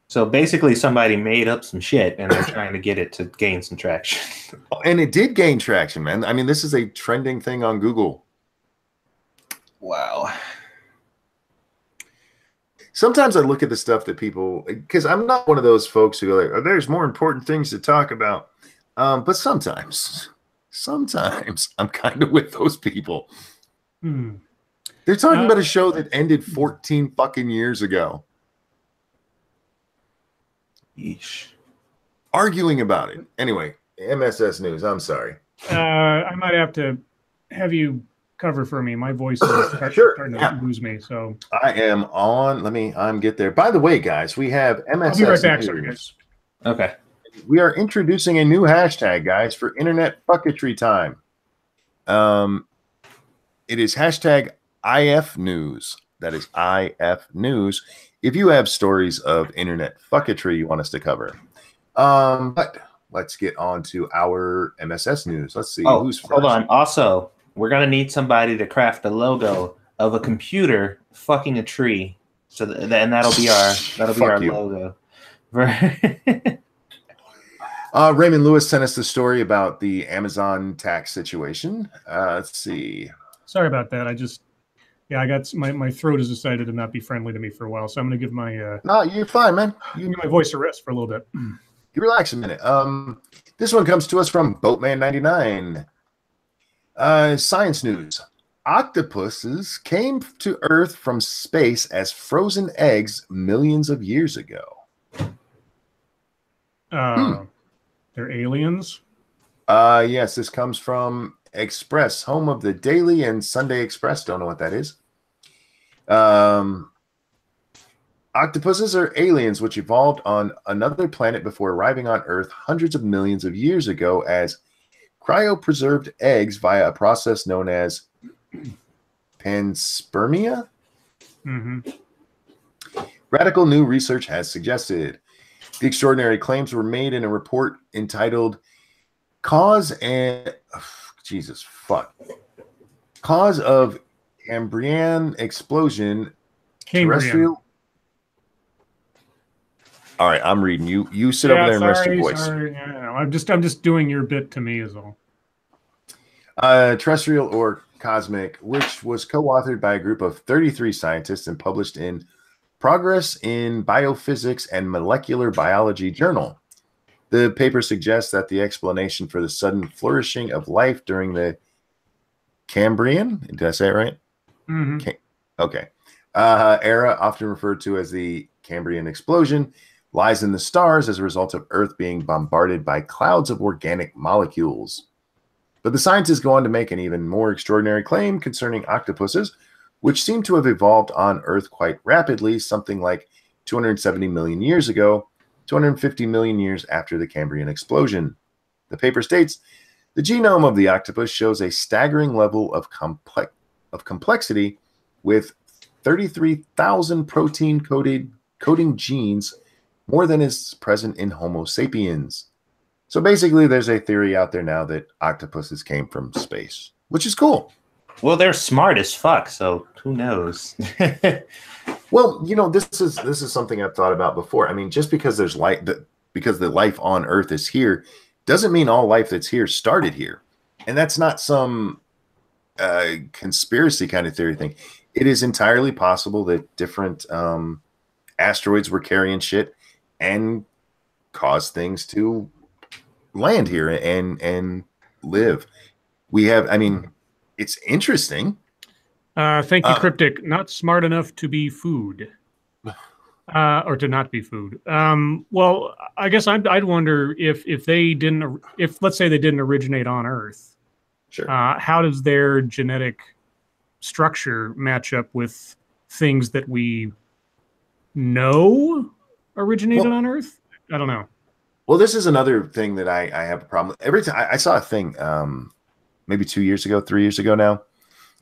So basically, somebody made up some shit, and they're trying to get it to gain some traction. And it did gain traction, man. I mean, this is a trending thing on Google. Wow. Sometimes I look at the stuff that people, because I'm not one of those folks who are like, oh, there's more important things to talk about. But sometimes I'm kind of with those people. They're talking about a show that ended 14 fucking years ago. Yeesh. Arguing about it. Anyway, MSS News. I'm sorry. I might have to have you cover for me. My voice is starting to lose me. So I am on. I'm get there. By the way, guys, we have MSS I'll be right back, News. sorry, guys. Okay. We are introducing a new hashtag, guys, for internet fucketry time. It is hashtag IF News. That is IF News. If you have stories of internet fucketry you want us to cover. But let's get on to our MSS News. Let's see who's first. Hold on. Also, we're gonna need somebody to craft a logo of a computer fucking a tree. So and that'll be our logo. Raymond Lewis sent us the story about the Amazon tax situation. Let's see. Sorry about that. I got my throat has decided to not be friendly to me for a while, so I'm going to give my no, you're fine, man. You give my voice a rest for a little bit. You relax a minute. This one comes to us from Boatman99. Science news: octopuses came to Earth from space as frozen eggs millions of years ago. They're aliens? Yes, this comes from Express, home of the Daily and Sunday Express. Don't know what that is. Octopuses are aliens which evolved on another planet before arriving on Earth hundreds of millions of years ago as cryopreserved eggs via a process known as panspermia. Radical new research has suggested. The extraordinary claims were made in a report entitled Cause of Cambrian Explosion. Terrestrial. All right, I'm reading. You sit over there and rest your voice. I'm just doing your bit to me is all. Terrestrial or cosmic, which was co-authored by a group of 33 scientists and published in Progress in Biophysics and Molecular Biology Journal. The paper suggests that the explanation for the sudden flourishing of life during the Cambrian, did I say it right? Okay. Era, often referred to as the Cambrian explosion, lies in the stars as a result of Earth being bombarded by clouds of organic molecules. But the scientists go on to make an even more extraordinary claim concerning octopuses, which seem to have evolved on Earth quite rapidly, something like 270 million years ago, 250 million years after the Cambrian explosion. The paper states, the genome of the octopus shows a staggering level of complexity with 33,000 protein coding genes, more than is present in Homo sapiens. So basically, there's a theory out there now that octopuses came from space, which is cool. Well, they're smart as fuck, so who knows? Well, you know, this is something I've thought about before. I mean, just because there's life, because the life on Earth is here, doesn't mean all life that's here started here. And that's not some conspiracy kind of theory thing. It is entirely possible that different asteroids were carrying shit and caused things to land here and live. We have, I mean, it's interesting. Thank you, Cryptic. Not smart enough to be food. Or to not be food. Well, I guess I'd wonder if they didn't, if let's say they didn't originate on Earth, Sure. How does their genetic structure match up with things that we know originated on Earth? I don't know. Well, this is another thing that I have a problem with. Every time I saw a thing, maybe 2 years ago, 3 years ago now,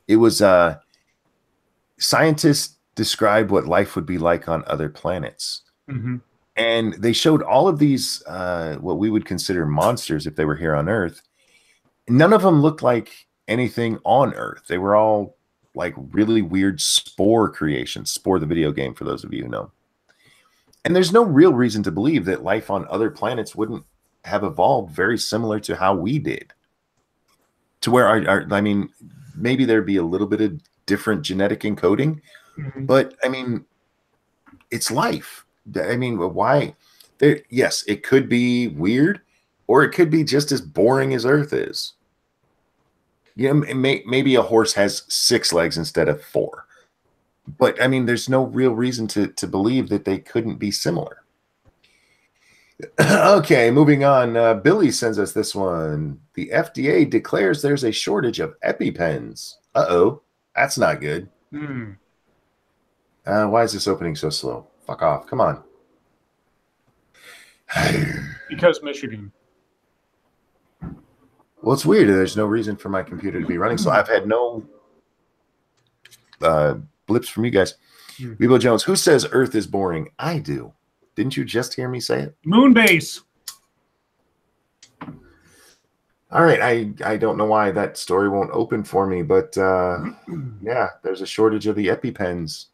it was scientists describe what life would be like on other planets. Mm-hmm. And they showed all of these, what we would consider monsters if they were here on Earth. None of them looked like anything on Earth. They were all like really weird Spore creations. Spore, the video game, for those of you who know. And there's no real reason to believe that life on other planets wouldn't have evolved very similar to how we did. To where, I mean, maybe there'd be a little bit of different genetic encoding, but I mean, it's life. I mean, why? Yes, it could be weird, or it could be just as boring as Earth is. You know, maybe a horse has 6 legs instead of 4. But I mean, there's no real reason to believe that they couldn't be similar. Okay, moving on. Billy sends us this one. The FDA declares there's a shortage of EpiPens. Uh-oh, that's not good. Why is this opening so slow? Fuck off. Come on. Because Michigan. Well, it's weird. There's no reason for my computer to be running. So I've had no blips from you guys. Rebo Jones, who says Earth is boring? I do. Didn't you just hear me say it? Moonbase. All right. I don't know why that story won't open for me, but yeah, there's a shortage of the EpiPens.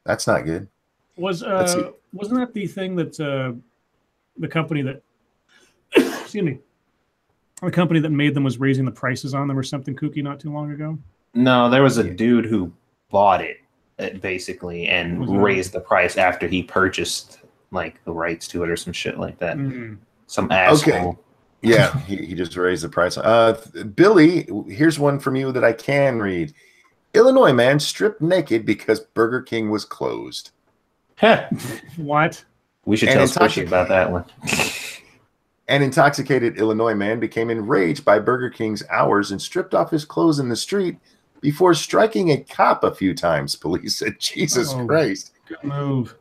That's not good. Wasn't that the thing that the company that excuse me, the company that made them was raising the prices on them or something kooky not too long ago? No, there was a dude who bought it basically and raised the price after he purchased like the rights to it or some shit like that. Some asshole. Okay. Yeah, he just raised the price. Billy, here's one from you that I can read. Illinois man stripped naked because Burger King was closed. What? We should tell Squishy about that one. An intoxicated Illinois man became enraged by Burger King's hours and stripped off his clothes in the street before striking a cop a few times, police said. Jesus Christ. Good move.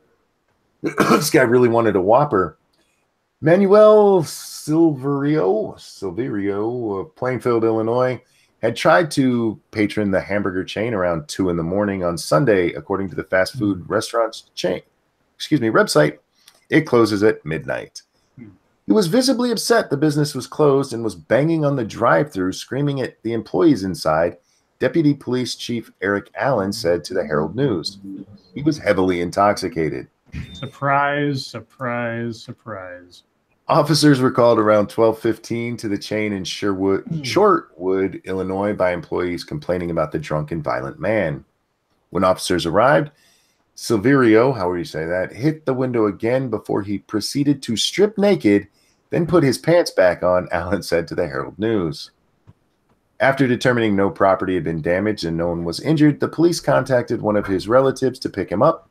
This guy really wanted a Whopper. Manuel Silverio of Plainfield, Illinois, had tried to patron the hamburger chain around 2 in the morning on Sunday, according to the fast food restaurant's website. It closes at midnight. He was visibly upset the business was closed and was banging on the drive-thru, screaming at the employees inside, Deputy Police Chief Eric Allen said to the Herald News. He was heavily intoxicated. Surprise, surprise, surprise. Officers were called around 12:15 to the chain in Shortwood, Illinois, by employees complaining about the drunken, violent man. When officers arrived, Silverio, however you say that, hit the window again before he proceeded to strip naked, then put his pants back on, Allen said to the Herald News. After determining no property had been damaged and no one was injured, the police contacted one of his relatives to pick him up.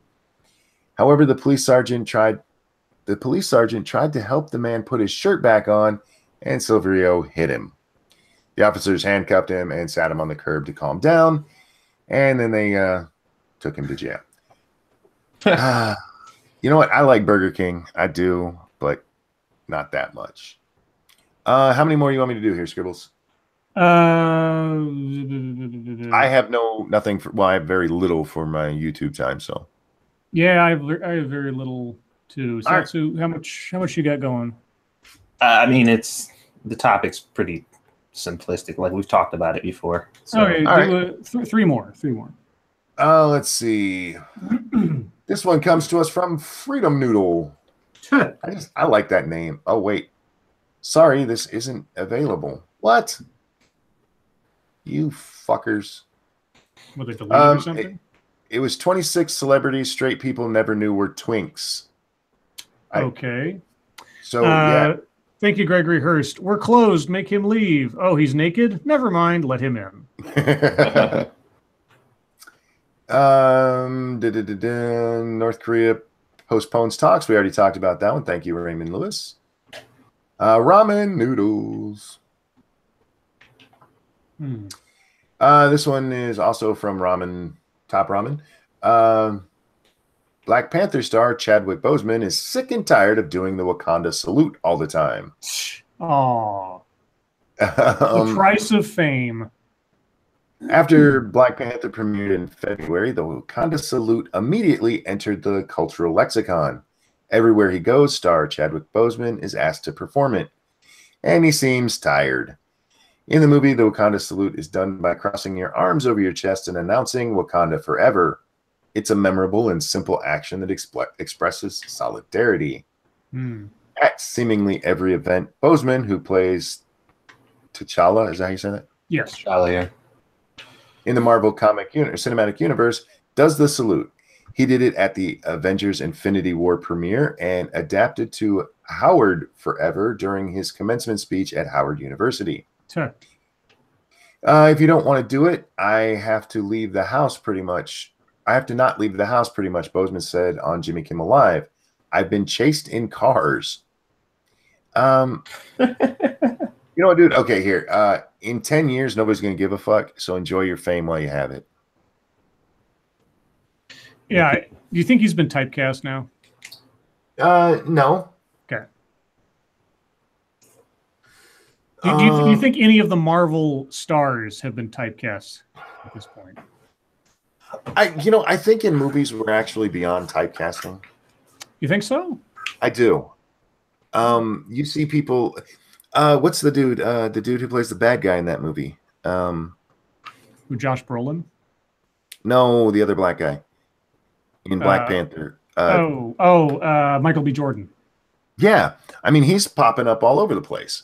However, the police sergeant tried to help the man put his shirt back on, and Silverio hit him. The officers handcuffed him and sat him on the curb to calm down, and then they took him to jail. You know what? I like Burger King. I do, but not that much. How many more you want me to do here, Scribbles? I have nothing for. Well, I have very little for my YouTube time, so. Yeah, I have very little too. Satsu, right. How much you got going? I mean, the topic's pretty simplistic. Like we've talked about it before. So. Okay, all right. Three more. Let's see. This one comes to us from Freedom Noodle. I like that name. Oh wait, sorry, this isn't available. What? You fuckers. Were they deleted or something? It was 26 celebrities straight people never knew were twinks. Okay. So yeah. Thank you, Gregory Hurst. We're closed. Make him leave. Oh, he's naked? Never mind. Let him in. North Korea postpones talks. We already talked about that one. Thank you, Raymond Lewis. Ramen noodles. This one is also from Top Ramen. Black Panther star Chadwick Boseman is sick and tired of doing the Wakanda salute all the time. Aww. The price of fame. After Black Panther premiered in February, the Wakanda salute immediately entered the cultural lexicon. Everywhere he goes, star Chadwick Boseman is asked to perform it, and he seems tired. In the movie, the Wakanda salute is done by crossing your arms over your chest and announcing Wakanda forever. It's a memorable and simple action that expresses solidarity. At seemingly every event, Boseman, who plays T'Challa, is that how you say that? Yes. T'Challa, yeah. In the Marvel Cinematic Universe, does the salute. He did it at the Avengers Infinity War premiere and adapted to Howard forever during his commencement speech at Howard University. Sure. If you don't want to do it, I have to leave the house pretty much. I have to not leave the house pretty much, Boseman said on Jimmy Kimmel Live. I've been chased in cars. You know what, dude? Okay, here. In 10 years, nobody's going to give a fuck, so enjoy your fame while you have it. Yeah. Do you think he's been typecast now? No. Okay. Do you think any of the Marvel stars have been typecast at this point? I think in movies we're actually beyond typecasting. You think so? I do. You see people. What's the dude? The dude who plays the bad guy in that movie? Who, Josh Brolin? No, the other black guy in Black Panther. Michael B. Jordan. Yeah, I mean he's popping up all over the place.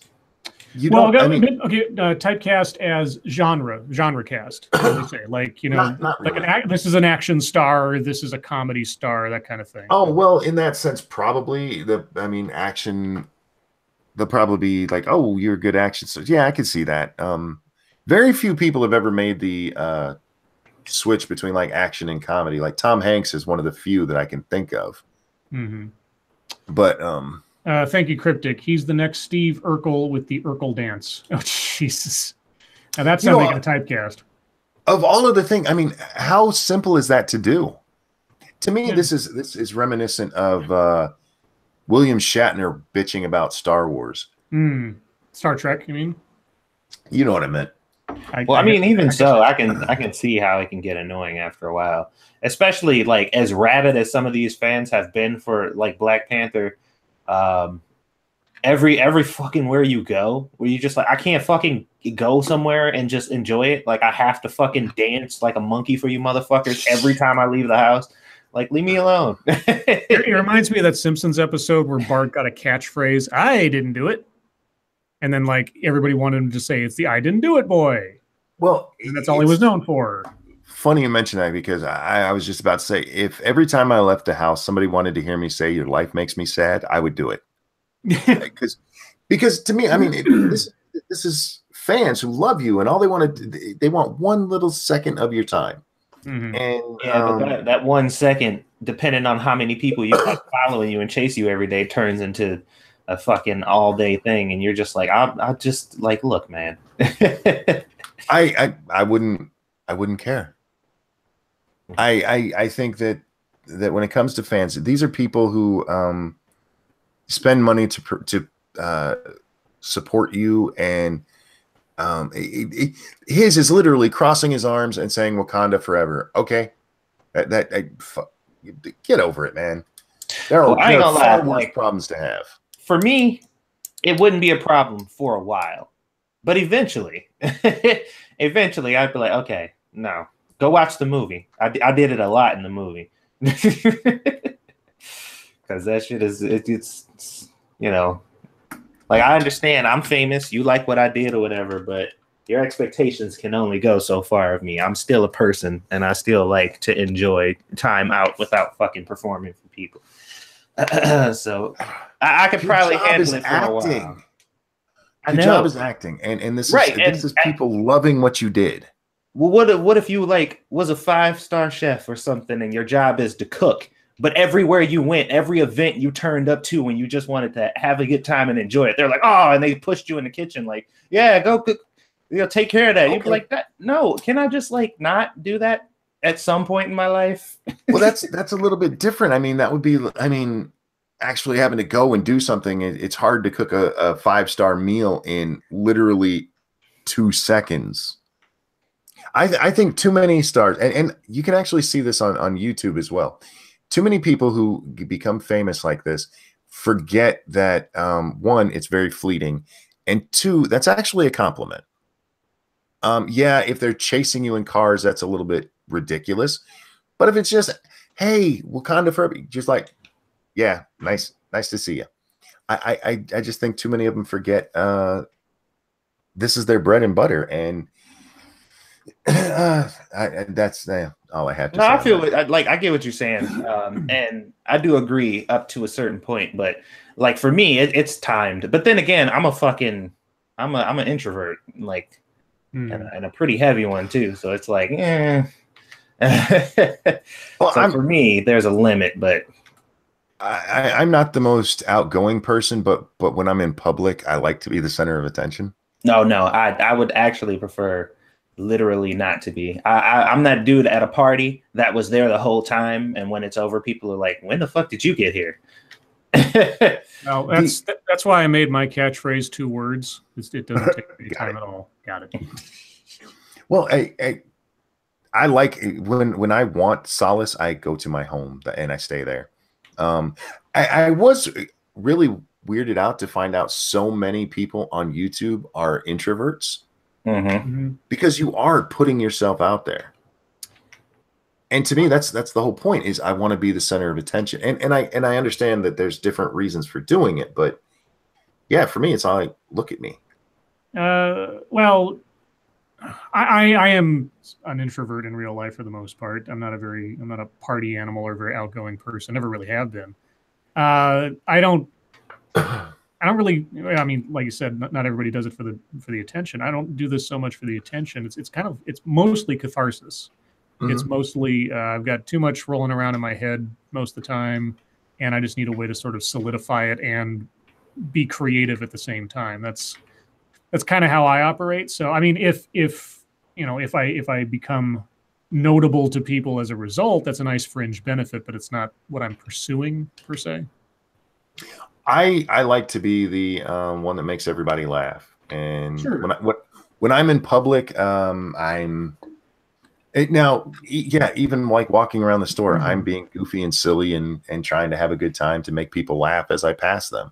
Typecast as genre cast. What do they say? Not really. This is an action star. This is a comedy star. That kind of thing. Oh well, in that sense, probably action. They'll probably be like, "Oh, you're a good action star." Yeah, I can see that. Very few people have ever made the switch between like action and comedy. Like Tom Hanks is one of the few that I can think of. Mm-hmm. But thank you, Cryptic. He's the next Steve Urkel with the Urkel dance. Oh, Jesus. Now that sounds like a typecast. Of all of the things, I mean, how simple is that to do? To me, this is reminiscent of William Shatner bitching about Star Wars. Star Trek, you mean? You know what I meant. I can see how it can get annoying after a while. Especially like as rabid as some of these fans have been for like Black Panther. Every fucking where you go, where you just like, I can't fucking go somewhere and just enjoy it. Like I have to fucking dance like a monkey for you motherfuckers every time I leave the house. Like, leave me alone. It reminds me of that Simpsons episode where Bart got a catchphrase, I didn't do it. And then like everybody wanted him to say it's the I didn't do it boy. Well, and that's all he was known for. Funny you mention that because I was just about to say, if every time I left the house, somebody wanted to hear me say your life makes me sad, I would do it. because to me, I mean, this is fans who love you and all they want one little second of your time. Mhm. And Yeah, but that 1 second, depending on how many people you have following you and chase you every day, turns into a fucking all day thing, and you're just like, I just like, look, man. I wouldn't care. I think that when it comes to fans, these are people who spend money to support you, and his is literally crossing his arms and saying Wakanda forever. Okay, get over it, man. There are, I ain't gonna far lie, worse like, problems to have. for me, it wouldn't be a problem for a while, but eventually, eventually, I'd be like, okay, no, go watch the movie. I did it a lot in the movie because that shit is it's you know, like, I understand I'm famous, you like what I did or whatever, but your expectations can only go so far of me. I'm still a person, and I still like to enjoy time out without fucking performing for people. So I could probably handle it for a while. Your job is acting, and this is people loving what you did. Well, what if you like was a 5-star chef or something, and your job is to cook, but everywhere you went, every event you turned up to, when you just wanted to have a good time and enjoy it, they're like, oh, and they pushed you in the kitchen, like, yeah, go cook, take care of that. Okay. You'd be like, that. No, can I just like not do that at some point in my life? Well, that's a little bit different. I mean, that would be, actually having to go and do something. It's hard to cook a 5-star meal in literally 2 seconds. I think too many stars, and you can actually see this on YouTube as well. Too many people who become famous like this forget that, one, it's very fleeting, and two, that's actually a compliment. Yeah, if they're chasing you in cars, that's a little bit ridiculous. But if it's just, hey, Wakanda forever, just like, yeah, nice to see you. I just think too many of them forget this is their bread and butter, and that's all I have to say. I feel it. I get what you're saying, and I do agree up to a certain point. But like for me, it's timed. But then again, I'm an introvert, like, and a pretty heavy one too. So it's like, well, so for me, there's a limit. But I'm not the most outgoing person, but when I'm in public, I like to be the center of attention. No, I would actually prefer literally not to be. I'm that dude at a party that was there the whole time, and when it's over, people are like, when the fuck did you get here? No, that's why I made my catchphrase 2 words. It doesn't take any time at all. Got it. Well, I like when I want solace, I go to my home and I stay there. I was really weirded out to find out so many people on YouTube are introverts, because you are putting yourself out there. And to me, that's the whole point, is I want to be the center of attention. And I understand that there's different reasons for doing it, but yeah, for me, it's all like, look at me. Well, I am an introvert in real life for the most part. I'm not a party animal or a very outgoing person. Never really have been. I don't really. I mean, like you said, not everybody does it for the attention. I don't do this so much for the attention. It's mostly catharsis. It's mostly I've got too much rolling around in my head most of the time, and I just need a way to sort of solidify it and be creative at the same time. That's kind of how I operate. So, I mean, if I become notable to people as a result, that's a nice fringe benefit, but it's not what I'm pursuing per se. I like to be the one that makes everybody laugh. And sure. when I'm in public, even like walking around the store, I'm being goofy and silly and trying to have a good time to make people laugh as I pass them.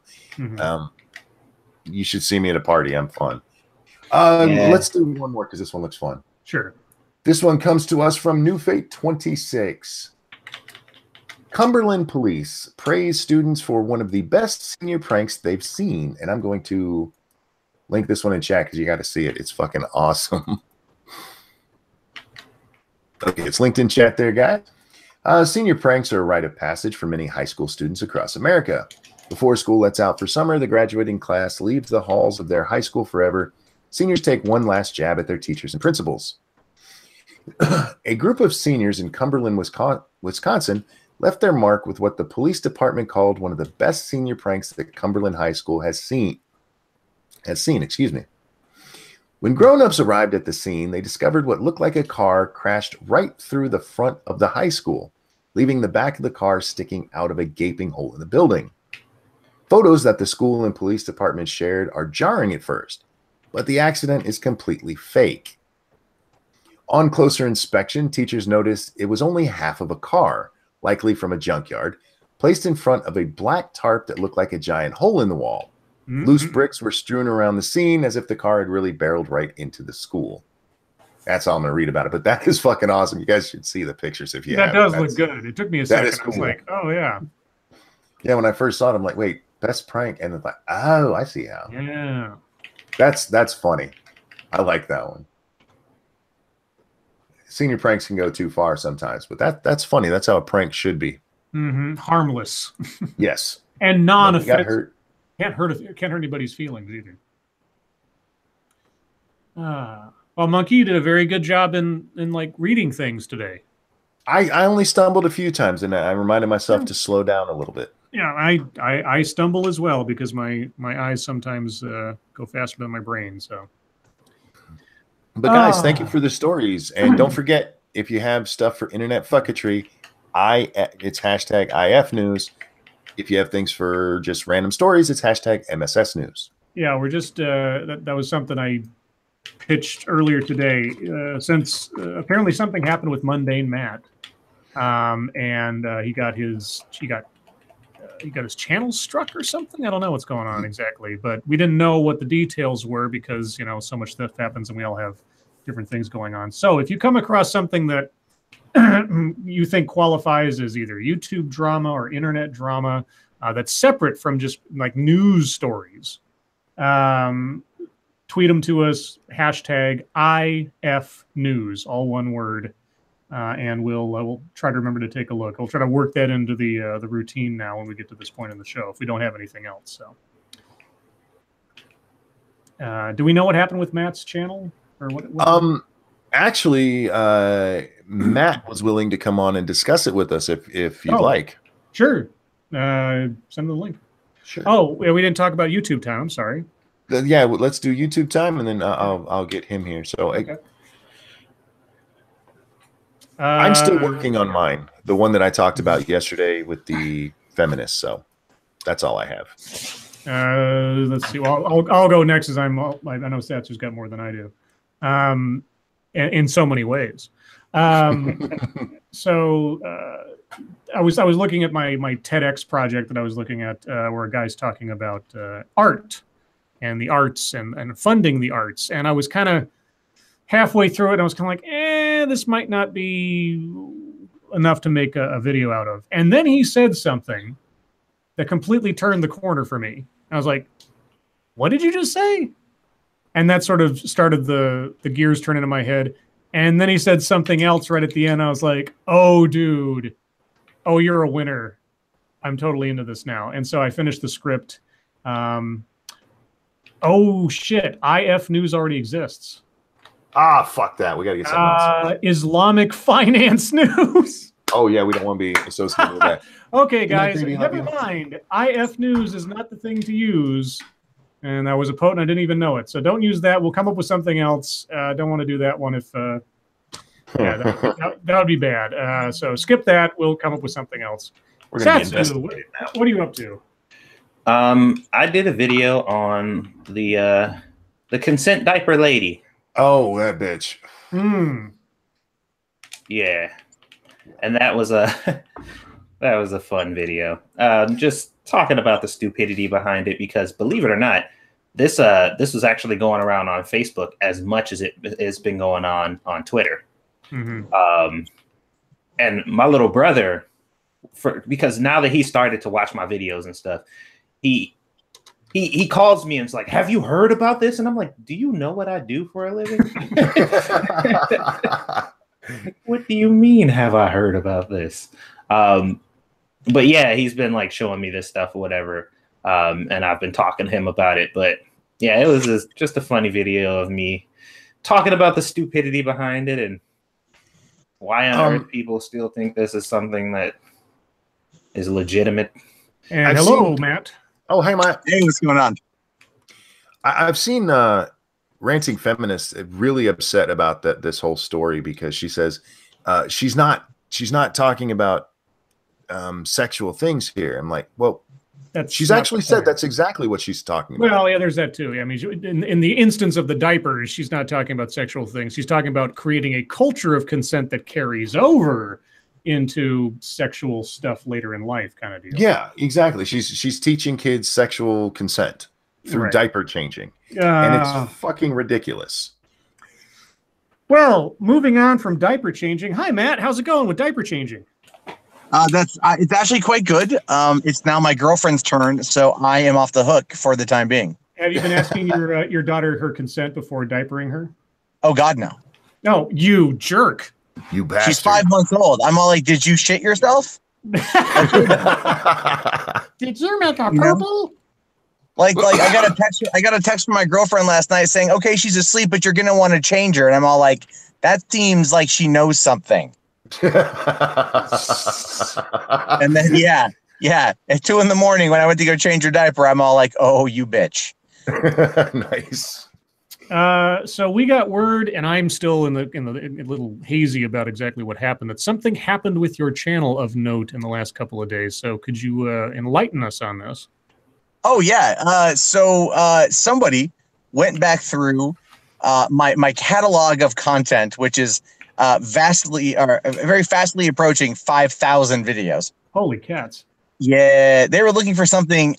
You should see me at a party. I'm fun. Let's do one more because this one looks fun. Sure. This one comes to us from New Fate 26. Cumberland police praise students for one of the best senior pranks they've seen. And I'm going to link this one in chat because you got to see it. It's fucking awesome. Okay, it's linked in chat there, guys. Senior pranks are a rite of passage for many high school students across America. Before school lets out for summer, the graduating class leaves the halls of their high school forever. Seniors take one last jab at their teachers and principals. A group of seniors in Cumberland, Wisconsin, left their mark with what the police department called one of the best senior pranks that Cumberland High School has seen. Excuse me. When grown-ups arrived at the scene, they discovered what looked like a car crashed right through the front of the high school, leaving the back of the car sticking out of a gaping hole in the building. Photos that the school and police department shared are jarring at first, but the accident is completely fake. On closer inspection, teachers noticed it was only half of a car, likely from a junkyard, placed in front of a black tarp that looked like a giant hole in the wall. Mm-hmm. Loose bricks were strewn around the scene as if the car had really barreled right into the school. That's all I'm going to read about it, but that is fucking awesome. You guys should see the pictures if you have. That does look good. It took me a second. Cool. I was like, oh, yeah. Yeah, when I first saw it, I'm like, wait, best prank? And it's like, oh, I see how. Yeah. That's funny. I like that one. Senior pranks can go too far sometimes, but that's funny. That's how a prank should be. Mm-hmm. Harmless. Yes. And non-offensive. Can't hurt anybody's feelings either. Well, Monkey, you did a very good job in like reading things today. I only stumbled a few times, and I reminded myself to slow down a little bit. Yeah, I stumble as well because my eyes sometimes go faster than my brain. So, but guys, thank you for the stories, and don't forget, if you have stuff for internet fucketry, it's hashtag IF News. If you have things for just random stories, it's hashtag MSS News. Yeah, we're just that was something I pitched earlier today. Since apparently something happened with Mundane Matt, and he got his channel struck or something. I don't know what's going on exactly, but we didn't know what the details were because so much stuff happens and we all have different things going on. So if you come across something that you think qualifies as either YouTube drama or internet drama that's separate from just like news stories, tweet them to us, hashtag IF News, all one word, and we'll try to remember to take a look. We'll try to work that into the routine now when we get to this point in the show if we don't have anything else. So, do we know what happened with Matt's channel or what? Actually, Matt was willing to come on and discuss it with us if you'd like. Sure. Send the link. Sure. Oh, we didn't talk about YouTube time. I'm sorry. Yeah, let's do YouTube time, and then I'll get him here. So okay. I'm still working on mine, the one that I talked about yesterday with the feminists. So that's all I have. Let's see. Well, I'll go next, as I know Satsu's got more than I do. In so many ways. So I was looking at my TEDx project that I was looking at where a guy's talking about art and the arts and funding the arts. And I was kind of halfway through it and I was kind of like, this might not be enough to make a video out of. And then he said something that completely turned the corner for me. I was like, what did you just say? And that sort of started the gears turning in my head. And then he said something else right at the end. I was like, oh, dude. Oh, you're a winner. I'm totally into this now. And so I finished the script. Oh, shit. IF News already exists. Ah, fuck that. We got to get something else. Islamic Finance News. Oh, yeah. We don't want to be associated with that. Okay, guys. Never mind. IF News is not the thing to use. And I was a potent. I didn't even know it. So don't use that. We'll come up with something else. Don't want to do that one if that would be bad. So skip that. We'll come up with something else. Satsu, what are you up to? I did a video on the consent diaper lady. Oh, that bitch. Yeah. And that was a fun video. Just talking about the stupidity behind it, because believe it or not, this was actually going around on Facebook as much as it has been going on Twitter. Mm-hmm. And my little brother, because now that he started to watch my videos and stuff, he calls me and is like, have you heard about this? And I'm like, do you know what I do for a living? What do you mean, have I heard about this? But yeah, he's been like showing me this stuff or whatever. And I've been talking to him about it. But yeah, it was just a funny video of me talking about the stupidity behind it. And Why on earth people still think this is something that is legitimate? And hello, Matt. Oh, hey, Matt. Hey, what's going on? I've seen ranting feminists really upset about this whole story because she says she's not talking about sexual things here. I'm like, well, she's actually said that's exactly what she's talking about. Well, yeah, there's that too. I mean, in the instance of the diapers, she's not talking about sexual things. She's talking about creating a culture of consent that carries over into sexual stuff later in life, kind of deal. Yeah, exactly. She's teaching kids sexual consent through diaper changing, and it's fucking ridiculous. Well, moving on from diaper changing. Hi, Matt. How's it going with diaper changing? It's actually quite good. It's now my girlfriend's turn, so I am off the hook for the time being. Have you been asking your daughter her consent before diapering her? Oh God, no. No, you jerk. You bastard. She's 5 months old. I'm all like, did you shit yourself? Did you make a purple? Like I got a text from my girlfriend last night saying, okay, she's asleep, but you're gonna want to change her. And I'm all like, that seems like she knows something. And then yeah. At 2 a.m. when I went to go change her diaper, I'm all like, oh, you bitch. Nice. So we got word, and I'm still in a little hazy about exactly what happened. That something happened with your channel of note in the last couple of days. So could you enlighten us on this? Oh yeah. So somebody went back through my catalog of content, which is very fastly approaching 5,000 videos. Holy cats. Yeah, they were looking for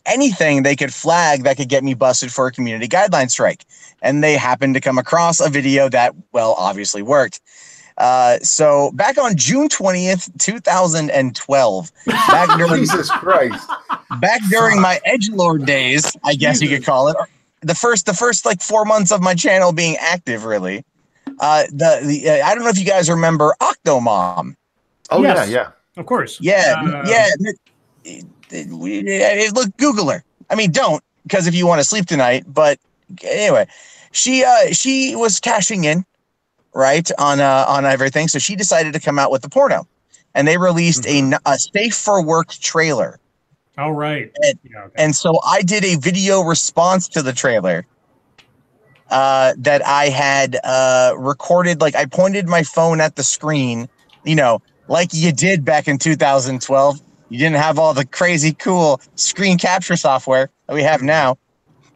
anything they could flag that could get me busted for a community guideline strike. And they happened to come across a video that, well, obviously worked. So back on June 20th, 2012, back during, Jesus Christ, back during my edgelord days, I guess you could call it, the first like 4 months of my channel being active, really. I don't know if you guys remember Octomom. Oh yes. yeah, of course. Yeah. Look, Google her. I mean, don't, because if you want to sleep tonight. But anyway, she was cashing in, right, on everything. So she decided to come out with the porno, and they released a safe for work trailer. All right. And so I did a video response to the trailer that I had recorded. Like, I pointed my phone at the screen, like you did back in 2012. You didn't have all the crazy cool screen capture software that we have now.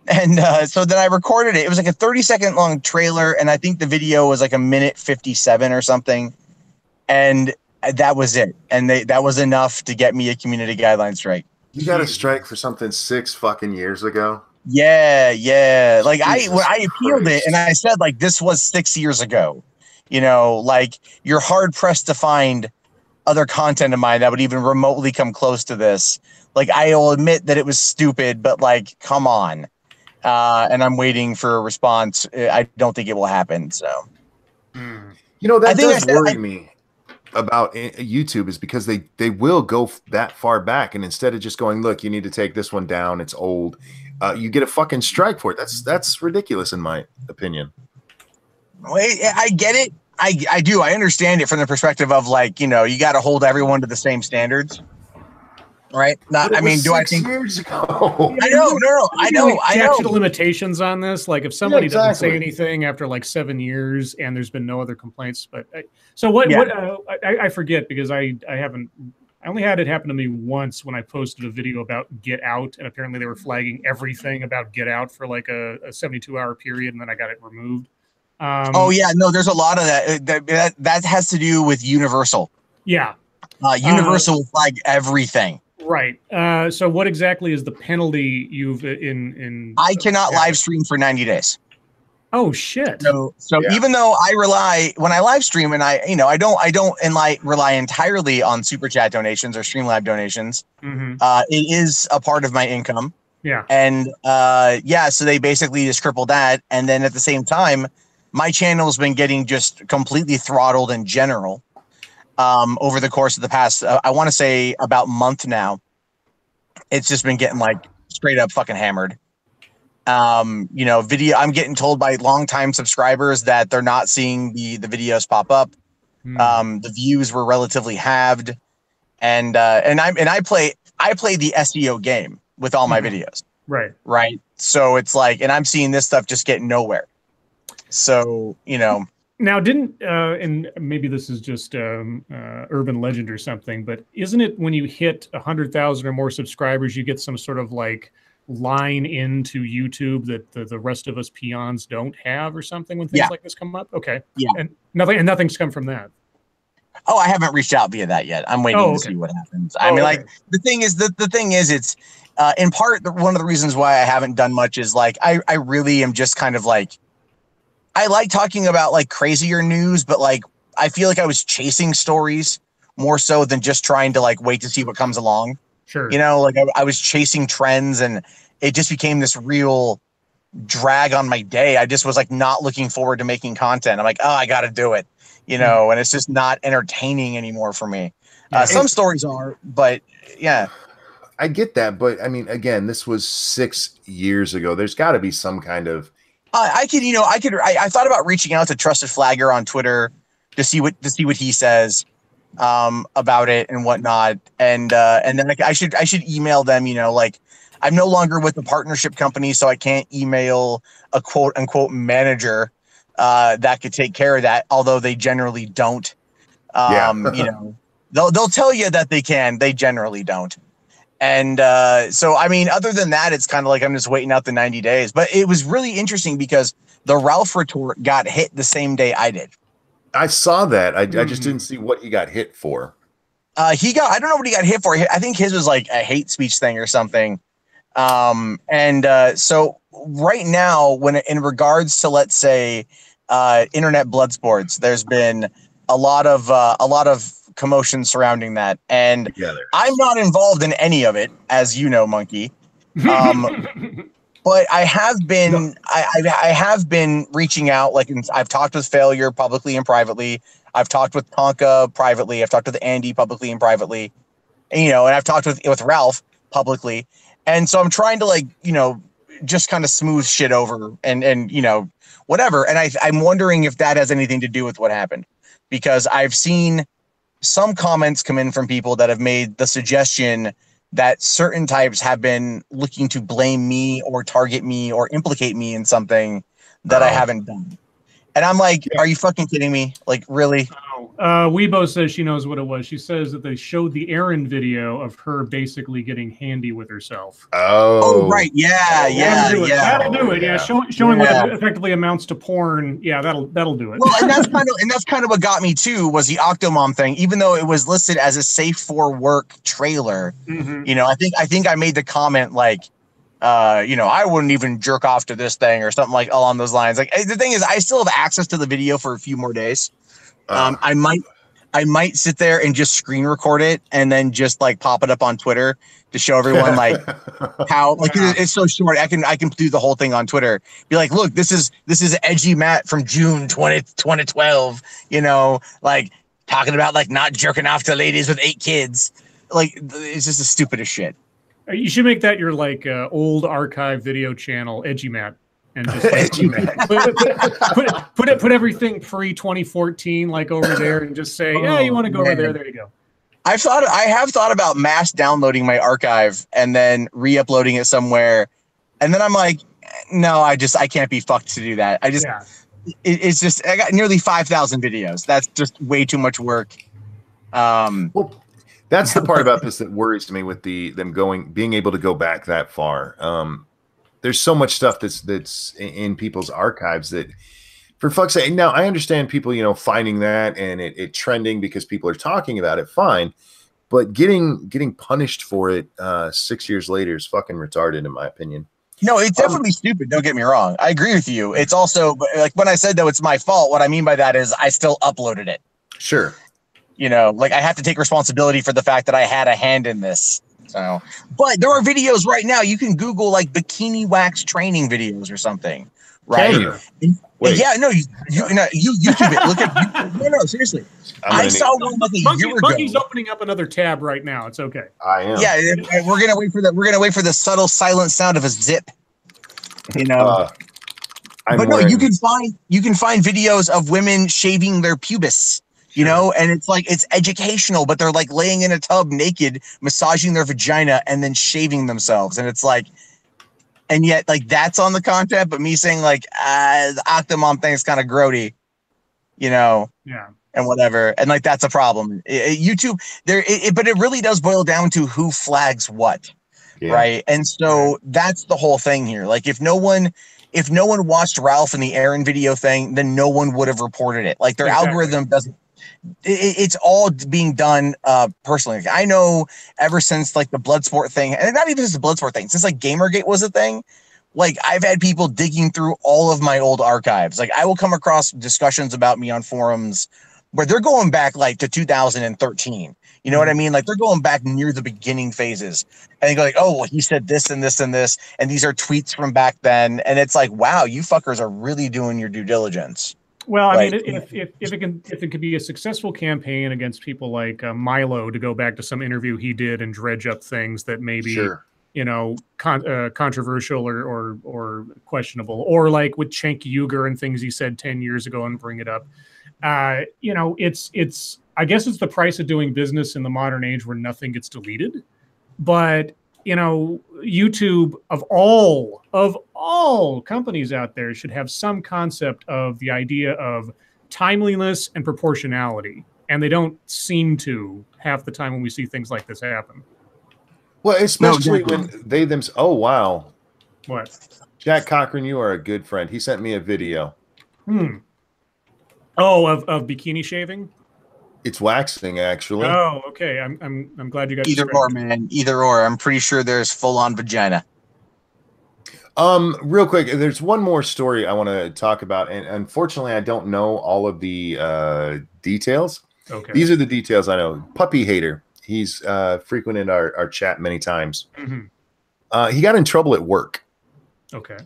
And so then I recorded it. It was like a 30-second long trailer, and I think the video was like 1:57 or something. And that was it. And that was enough to get me a community guideline strike. You got a strike for something 6 fucking years ago? Yeah. Like, Jesus I appealed Christ. it, and I said, like, this was 6 years ago. Like, you're hard pressed to find other content of mine that would even remotely come close to this. Like, I will admit that it was stupid, but like, come on. And I'm waiting for a response. I don't think it will happen. So, that does worry me about YouTube, is because they will go that far back, and instead of just going, look, you need to take this one down, it's old, you get a fucking strike for it. That's ridiculous in my opinion. I get it. I do. I understand it from the perspective of, like, you got to hold everyone to the same standards, right? Not. I mean, do I think? Years ago. I know. No. I know. Statute of limitations on this. Like, if somebody doesn't say anything after like 7 years and there's been no other complaints, but I forget, because I only had it happen to me once when I posted a video about Get Out, and apparently they were flagging everything about Get Out for like a 72-hour period, and then I got it removed. There's a lot of that has to do with Universal. Yeah. Universal will flag everything. Right. So what exactly is the penalty you've in I cannot live stream for 90 days. Oh shit. So even though when I live stream, and I don't rely entirely on super chat donations or Streamlab donations, it is a part of my income. Yeah. And so they basically just crippled that. And then at the same time, my channel's been getting just completely throttled in general over the course of the past, I want to say about month now. It's just been getting like straight up fucking hammered. I'm getting told by longtime subscribers that they're not seeing the videos pop up. The views were relatively halved, and I play the SEO game with all my videos. Right. So it's like, and I'm seeing this stuff just get nowhere. So, you know. Now, didn't, and maybe this is just urban legend or something, but isn't it when you hit 100,000 or more subscribers, you get some sort of like line into YouTube that the rest of us peons don't have or something when things like this come up? Okay. Yeah. And nothing's come from that. Oh, I haven't reached out via that yet. I'm waiting to see what happens. I mean, like the thing is, it's in part one of the reasons why I haven't done much is like I really am just kind of like, I like talking about like crazier news, but like I feel like I was chasing stories more so than just trying to like wait to see what comes along. Sure. You know, like I was chasing trends, and it just became this real drag on my day. I just was like not looking forward to making content. I'm like, oh, I got to do it, you know, and it's just not entertaining anymore for me. Some stories are, but yeah. I get that, but I mean, again, this was 6 years ago. There's got to be some kind of. I thought about reaching out to Trusted Flagger on Twitter to see what he says about it and whatnot, and then I should email them. You know, like I'm no longer with the partnership company, so I can't email a quote unquote manager that could take care of that. Although they generally don't. You know, they'll tell you that they can. They generally don't. And so, I mean, other than that, it's kind of like I'm just waiting out the 90 days. But it was really interesting because the Ralph retort got hit the same day I did. I saw that. I just didn't see what he got hit for. I don't know what he got hit for. I think his was like a hate speech thing or something. So right now, when in regards to, let's say, internet blood sports, there's been a lot of commotion surrounding that, and I'm not involved in any of it, as you know, Monkey. But I have been, I have been reaching out. Like I've talked with Failure publicly and privately. I've talked with Tonka privately. I've talked with Andy publicly and privately. And, you know, and I've talked with Ralph publicly. And so I'm trying to, like, you know, just kind of smooth shit over and you know, whatever. And I'm wondering if that has anything to do with what happened, because I've seen some comments come in from people that have made the suggestion that certain types have been looking to blame me or target me or implicate me in something that I haven't done. And I'm like, are you fucking kidding me? Like, really? Weibo says she knows what it was. She says that they showed the Aaron video of her basically getting handy with herself. Oh right. Yeah. That'll do it. Yeah. Showing what effectively amounts to porn. Yeah, that'll do it. Well, and that's kind of what got me too, was the Octomom thing. Even though it was listed as a safe for work trailer, you know, I think I made the comment like, you know, I wouldn't even jerk off to this thing or something like along those lines. Like, the thing is, I still have access to the video for a few more days. I might sit there and just screen record it and then just like pop it up on Twitter to show everyone like how, like, it's so short. I can do the whole thing on Twitter. Be like, look, this is Edgy Matt from June 2012. You know, like talking about like not jerking off to ladies with 8 kids. Like, it's just the stupidest shit. You should make that your like old archive video channel, Edgy Matt, and just like, put everything pre 2014 like over there, and just say, yeah, you want to go over there? There you go. I have thought about mass downloading my archive and then re-uploading it somewhere, and then I'm like, no, I can't be fucked to do that. It's just, I got nearly 5,000 videos. That's just way too much work. Well, that's the part about this that worries me with them being able to go back that far. There's so much stuff that's in people's archives that, for fuck's sake. Now I understand people, you know, finding that and it trending because people are talking about it. Fine, but getting punished for it 6 years later is fucking retarded, in my opinion. No, it's definitely stupid. Don't get me wrong. I agree with you. It's also like when I said though it's my fault. What I mean by that is I still uploaded it. Sure. You know, like I have to take responsibility for the fact that I had a hand in this. So, but there are videos right now. You can Google like bikini wax training videos or something, right? Can you? Yeah, no, you YouTube it. Look at no, seriously. I saw one like a year ago. Monkey's opening up another tab right now. It's okay. I am. Yeah, we're gonna wait for that. We're gonna wait for the subtle, silent sound of a zip. You know. But no, you can find videos of women shaving their pubis. You know, and it's like it's educational, but they're like laying in a tub naked, massaging their vagina, and then shaving themselves, and it's like, and yet like that's on the content, but me saying like the Octomom thing is kind of grody, you know, and whatever, and like that's a problem. YouTube but it really does boil down to who flags what, right? And so that's the whole thing here. Like if no one watched Ralph and the Aaron video thing, then no one would have reported it. Like their algorithm doesn't. It's all being done personally. I know ever since like the Bloodsport thing, and not even just the Bloodsport thing, since like Gamergate was a thing, like I've had people digging through all of my old archives. Like I will come across discussions about me on forums where they're going back like to 2013. You know what I mean? Like they're going back near the beginning phases, and they go like, "Oh, well, he said this and this and this, and these are tweets from back then." And it's like, wow, you fuckers are really doing your due diligence. Well, I mean, if it could be a successful campaign against people like Milo to go back to some interview he did and dredge up things that maybe you know controversial or questionable, or like with Cenk Uygur and things he said 10 years ago and bring it up. You know, it's I guess it's the price of doing business in the modern age where nothing gets deleted. But you know, YouTube of all companies out there should have some concept of the idea of timeliness and proportionality, and they don't seem to half the time when we see things like this happen. Well, especially when they themselves. Oh wow! What? Jack Cochran, you are a good friend. He sent me a video. Oh, of bikini shaving. It's waxing, actually. Oh, okay. I'm glad you got either or, man. Either or. I'm pretty sure there's full on vagina. Real quick, there's one more story I want to talk about, and unfortunately, I don't know all of the details. Okay. These are the details I know. Puppy Hater. He's frequented our chat many times. He got in trouble at work. Okay.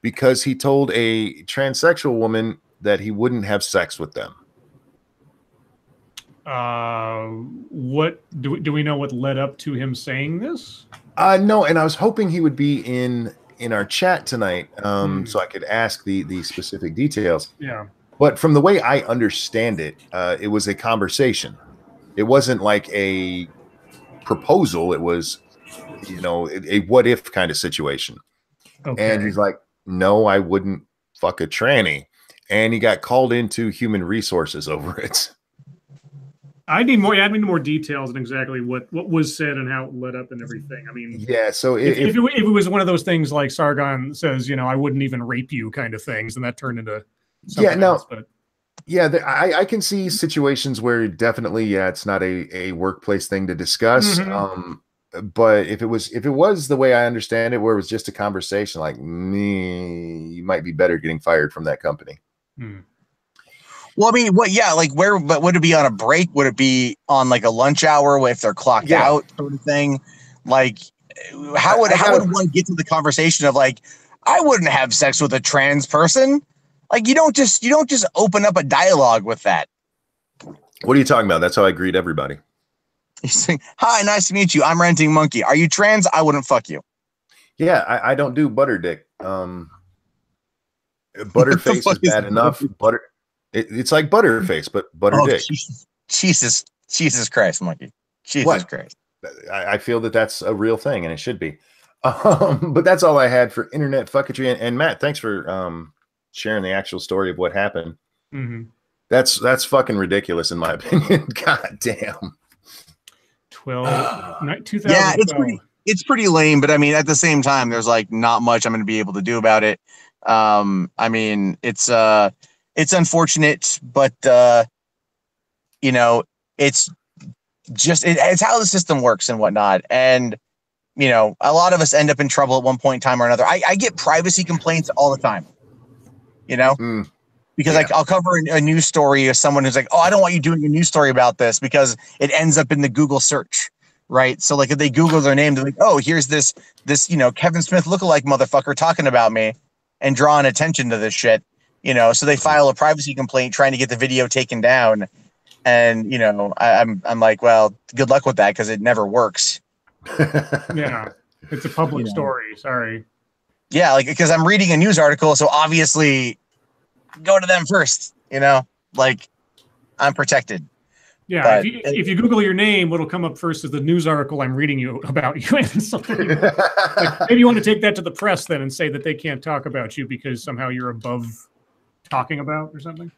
Because he told a transsexual woman that he wouldn't have sex with them. What do we know what led up to him saying this? No, and I was hoping he would be in our chat tonight, so I could ask the specific details. Yeah. But from the way I understand it, it was a conversation. It wasn't like a proposal. It was, you know, a what if kind of situation. Okay. And he's like, "No, I wouldn't fuck a tranny," and he got called into human resources over it. I need more details on exactly what was said and how it led up and everything. I mean, yeah. So if it was one of those things like Sargon says, you know, I wouldn't even rape you kind of things, and that turned into something else. But I can see situations where definitely, it's not a workplace thing to discuss. But if it was the way I understand it, where it was just a conversation, like you might be better getting fired from that company. Well, I mean, but would it be on a break? Would it be on like a lunch hour if they're clocked out sort of thing? Like, how would one get to the conversation of like, I wouldn't have sex with a trans person? Like, you don't just open up a dialogue with that. What are you talking about? That's how I greet everybody. He's saying, "Hi, nice to meet you. I'm Renting Monkey. Are you trans? I wouldn't fuck you." Yeah, I don't do butter dick. Butterface is bad enough. Butter. It's like Butterface, but butter dick. Jesus Christ, Monkey. Jesus Christ. I feel that's a real thing, and it should be. But that's all I had for internet fucketry. And Matt, thanks for sharing the actual story of what happened. That's fucking ridiculous, in my opinion. God damn. 2012. Yeah, it's pretty lame, but I mean, at the same time, there's like not much I'm going to be able to do about it. I mean, it's unfortunate, but you know, it's just it's how the system works and whatnot. And you know, a lot of us end up in trouble at one point in time or another. I get privacy complaints all the time. You know. Because I'll cover a news story of someone who's like, "Oh, I don't want you doing a news story about this," because it ends up in the Google search, right? So like if they Google their name, they're like, "Oh, here's this you know, Kevin Smith lookalike motherfucker talking about me and drawing attention to this shit," you know. So they file a privacy complaint trying to get the video taken down, and you know, I'm like, well, good luck with that because it never works. Yeah, it's a public story. Sorry. Yeah, like because I'm reading a news article, so obviously. Go to them first, you know, like I'm protected. Yeah, But if you Google your name, what'll come up first is the news article I'm reading you about you. And so like, maybe you want to take that to the press then and say that they can't talk about you because somehow you're above talking about or something.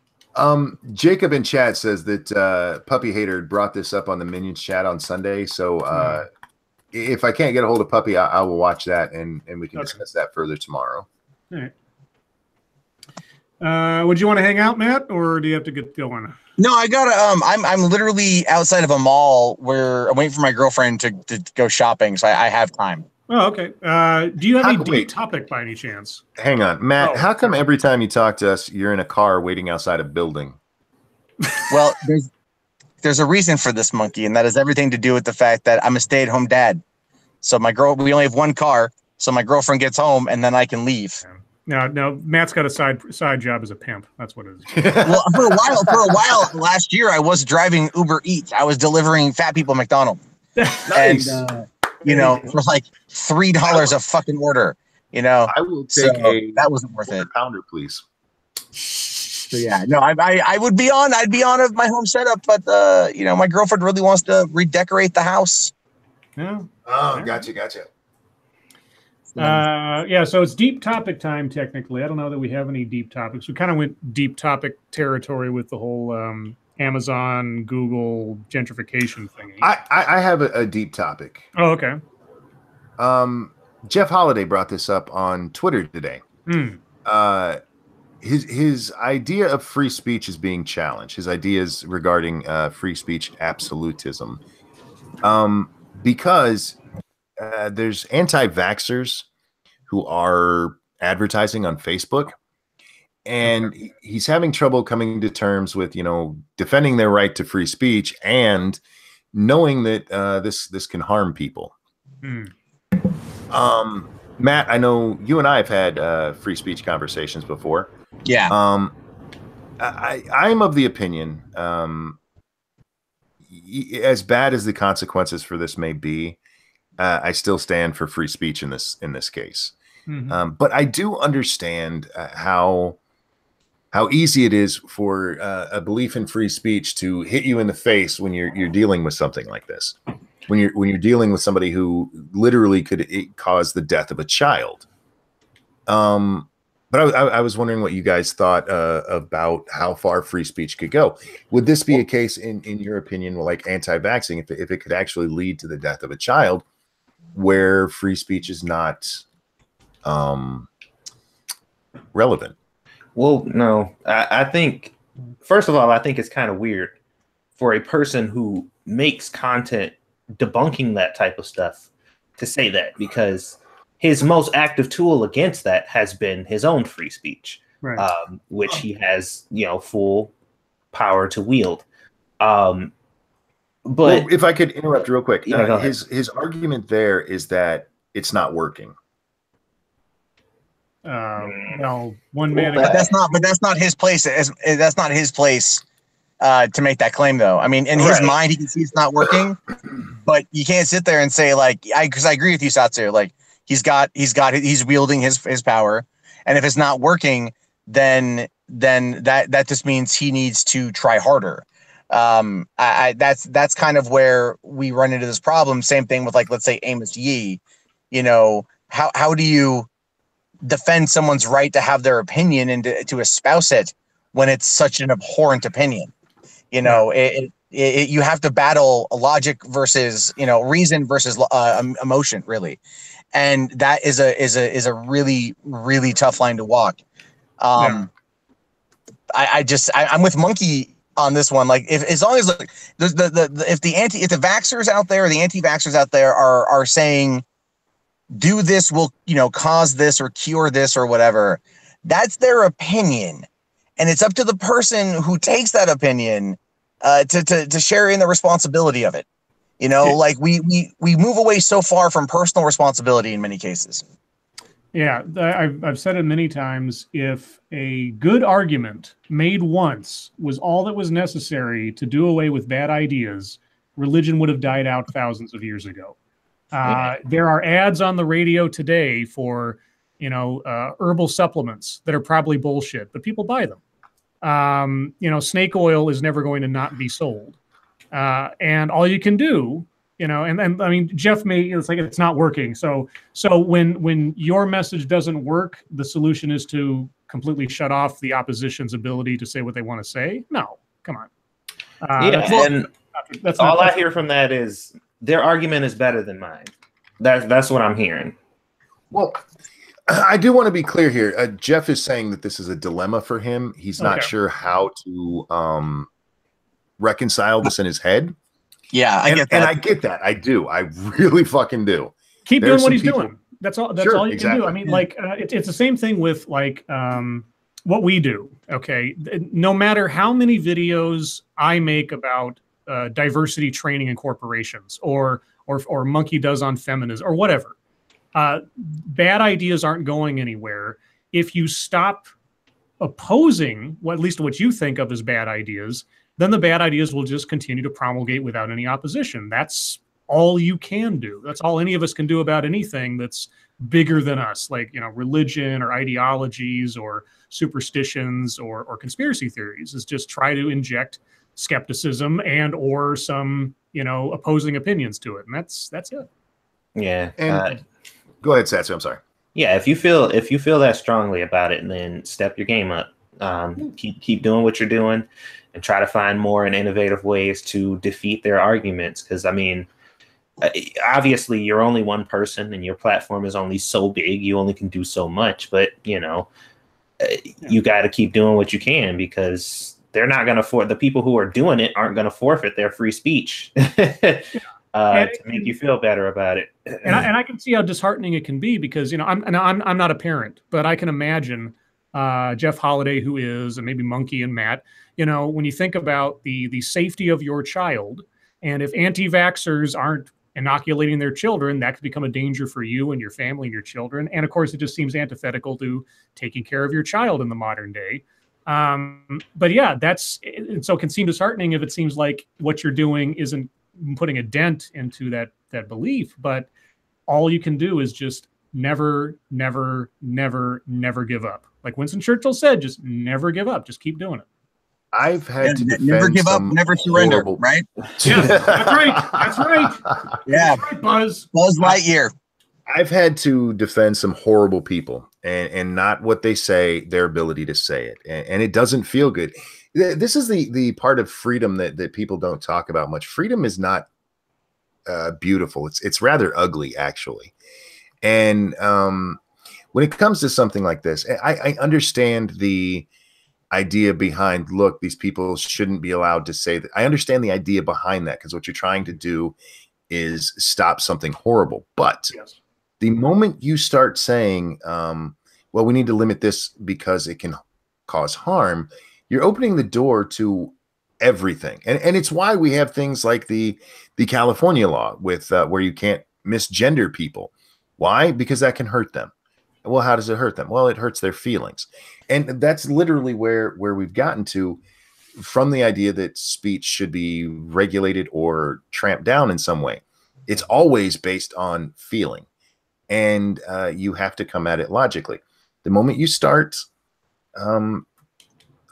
Jacob in chat says that Puppy Hater brought this up on the Minions chat on Sunday. So if I can't get a hold of Puppy, I will watch that and we can discuss that further tomorrow. All right. Would you want to hang out, Matt, or do you have to get going? No, I gotta. I'm literally outside of a mall where I'm waiting for my girlfriend to go shopping, so I have time. Oh, okay. Do you have a deep topic by any chance? Hang on, Matt. How come every time you talk to us, you're in a car waiting outside a building? Well, there's a reason for this, Monkey, and that has everything to do with the fact that I'm a stay-at-home dad. So we only have one car, so my girlfriend gets home, and then I can leave. No, Matt's got a side job as a pimp. That's what it is. Well, for a while last year, I was driving Uber Eats. I was delivering fat people McDonald's. Nice. And, for like $3 a fucking order. I will take that wasn't worth it. Pounder, please. So yeah, no, I would be on. I'd be on of my home setup, but my girlfriend really wants to redecorate the house. Yeah. Oh, gotcha. Yeah, so it's deep topic time technically. I don't know that we have any deep topics. We kind of went deep topic territory with the whole Amazon, Google gentrification thingy. I have a deep topic. Oh, okay. Jeff Holiday brought this up on Twitter today. His idea of free speech is being challenged. His ideas regarding free speech absolutism. Because there's anti-vaxxers who are advertising on Facebook, and he's having trouble coming to terms with, defending their right to free speech and knowing that this can harm people. Matt, I know you and I have had free speech conversations before. Yeah. I'm of the opinion, as bad as the consequences for this may be, I still stand for free speech in this case. But I do understand how easy it is for a belief in free speech to hit you in the face when you're dealing with something like this. When you're dealing with somebody who literally could cause the death of a child. But I was wondering what you guys thought about how far free speech could go. Would this be a case, in your opinion, like anti-vaxxing, if it could actually lead to the death of a child, where free speech is not relevant? Well, no. I think, first of all, I think it's kind of weird for a person who makes content debunking that type of stuff to say that, because his most active tool against that has been his own free speech, which he has, full power to wield. But if I could interrupt real quick, his argument there is that it's not working. Well, one man. But that's not his place. That's not his place to make that claim, though. I mean, in his mind, he can see it's not working, but you can't sit there and say because I agree with you, Satsu. Like, he's wielding his power, and if it's not working, then that just means he needs to try harder. That's kind of where we run into this problem. Same thing with, like, let's say Amos Yee. How do you defend someone's right to have their opinion and to espouse it when it's such an abhorrent opinion? You have to battle logic versus reason versus emotion, really. And that is a really, really tough line to walk. I'm with Monkey on this one. Like, if the vaxxers out there, or the anti-vaxxers out there are saying, do this will cause this or cure this or whatever, that's their opinion, and it's up to the person who takes that opinion to share in the responsibility of it. Like we move away so far from personal responsibility in many cases. Yeah, I've said it many times. If a good argument made once was all that was necessary to do away with bad ideas, religion would have died out thousands of years ago. There are ads on the radio today for herbal supplements that are probably bullshit, but people buy them. snake oil is never going to not be sold. And all you can do, and I mean, Jeff it's like it's not working. So when your message doesn't work, the solution is to completely shut off the opposition's ability to say what they want to say. No, come on. That's all I hear from that is their argument is better than mine. That's what I'm hearing. Well, I do want to be clear here. Jeff is saying that this is a dilemma for him. He's not sure how to reconcile this in his head. Yeah, I get that. And I get that. I do. I really fucking do. Keep doing what he's doing. That's all. That's all you can do. I mean, Yeah. It's the same thing with what we do. Okay, no matter how many videos I make about diversity training in corporations, or Monkey does on feminism, or whatever, bad ideas aren't going anywhere if you stop opposing at least what you think of as bad ideas. Then the bad ideas will just continue to promulgate without any opposition. That's all you can do. That's all any of us can do about anything that's bigger than us, like religion or ideologies or superstitions or conspiracy theories, is just try to inject skepticism and or some opposing opinions to it, and that's it. Yeah. And go ahead, Satsu. I'm sorry. Yeah, if you feel that strongly about it, then step your game up. Keep doing what you're doing, and try to find more and innovative ways to defeat their arguments. Because I mean, obviously you're only one person, and your platform is only so big. You only can do so much. But you got to keep doing what you can, because they're not going to the people who are doing it aren't going to forfeit their free speech to make you feel better about it. And I can see how disheartening it can be, because I'm not a parent, but I can imagine Jeff Holiday, who is, and maybe Monkey and Matt, when you think about the safety of your child, and if anti-vaxxers aren't inoculating their children, that could become a danger for you and your family and your children. And of course, it just seems antithetical to taking care of your child in the modern day. But yeah, so it can seem disheartening if it seems like what you're doing isn't putting a dent into that belief. But all you can do is just never, never, never, never give up. Like Winston Churchill said, just never give up. Just keep doing it. I've had to never give up, never surrender, right? Yeah, that's right. That's right. Yeah, that's right, Buzz Lightyear. I've had to defend some horrible people, and not what they say, their ability to say it, and it doesn't feel good. This is the part of freedom that people don't talk about much. Freedom is not beautiful. It's rather ugly, actually. And when it comes to something like this, I understand the idea behind, look, these people shouldn't be allowed to say that. I understand the idea behind that, because what you're trying to do is stop something horrible. But Yes. The moment you start saying, well, we need to limit this because it can cause harm, you're opening the door to everything. And it's why we have things like the California law with where you can't misgender people. Why? Because that can hurt them. Well, how does it hurt them? Well, it hurts their feelings. And that's literally where we've gotten to, from the idea that speech should be regulated or tramped down in some way. It's always based on feeling. And you have to come at it logically. The moment you start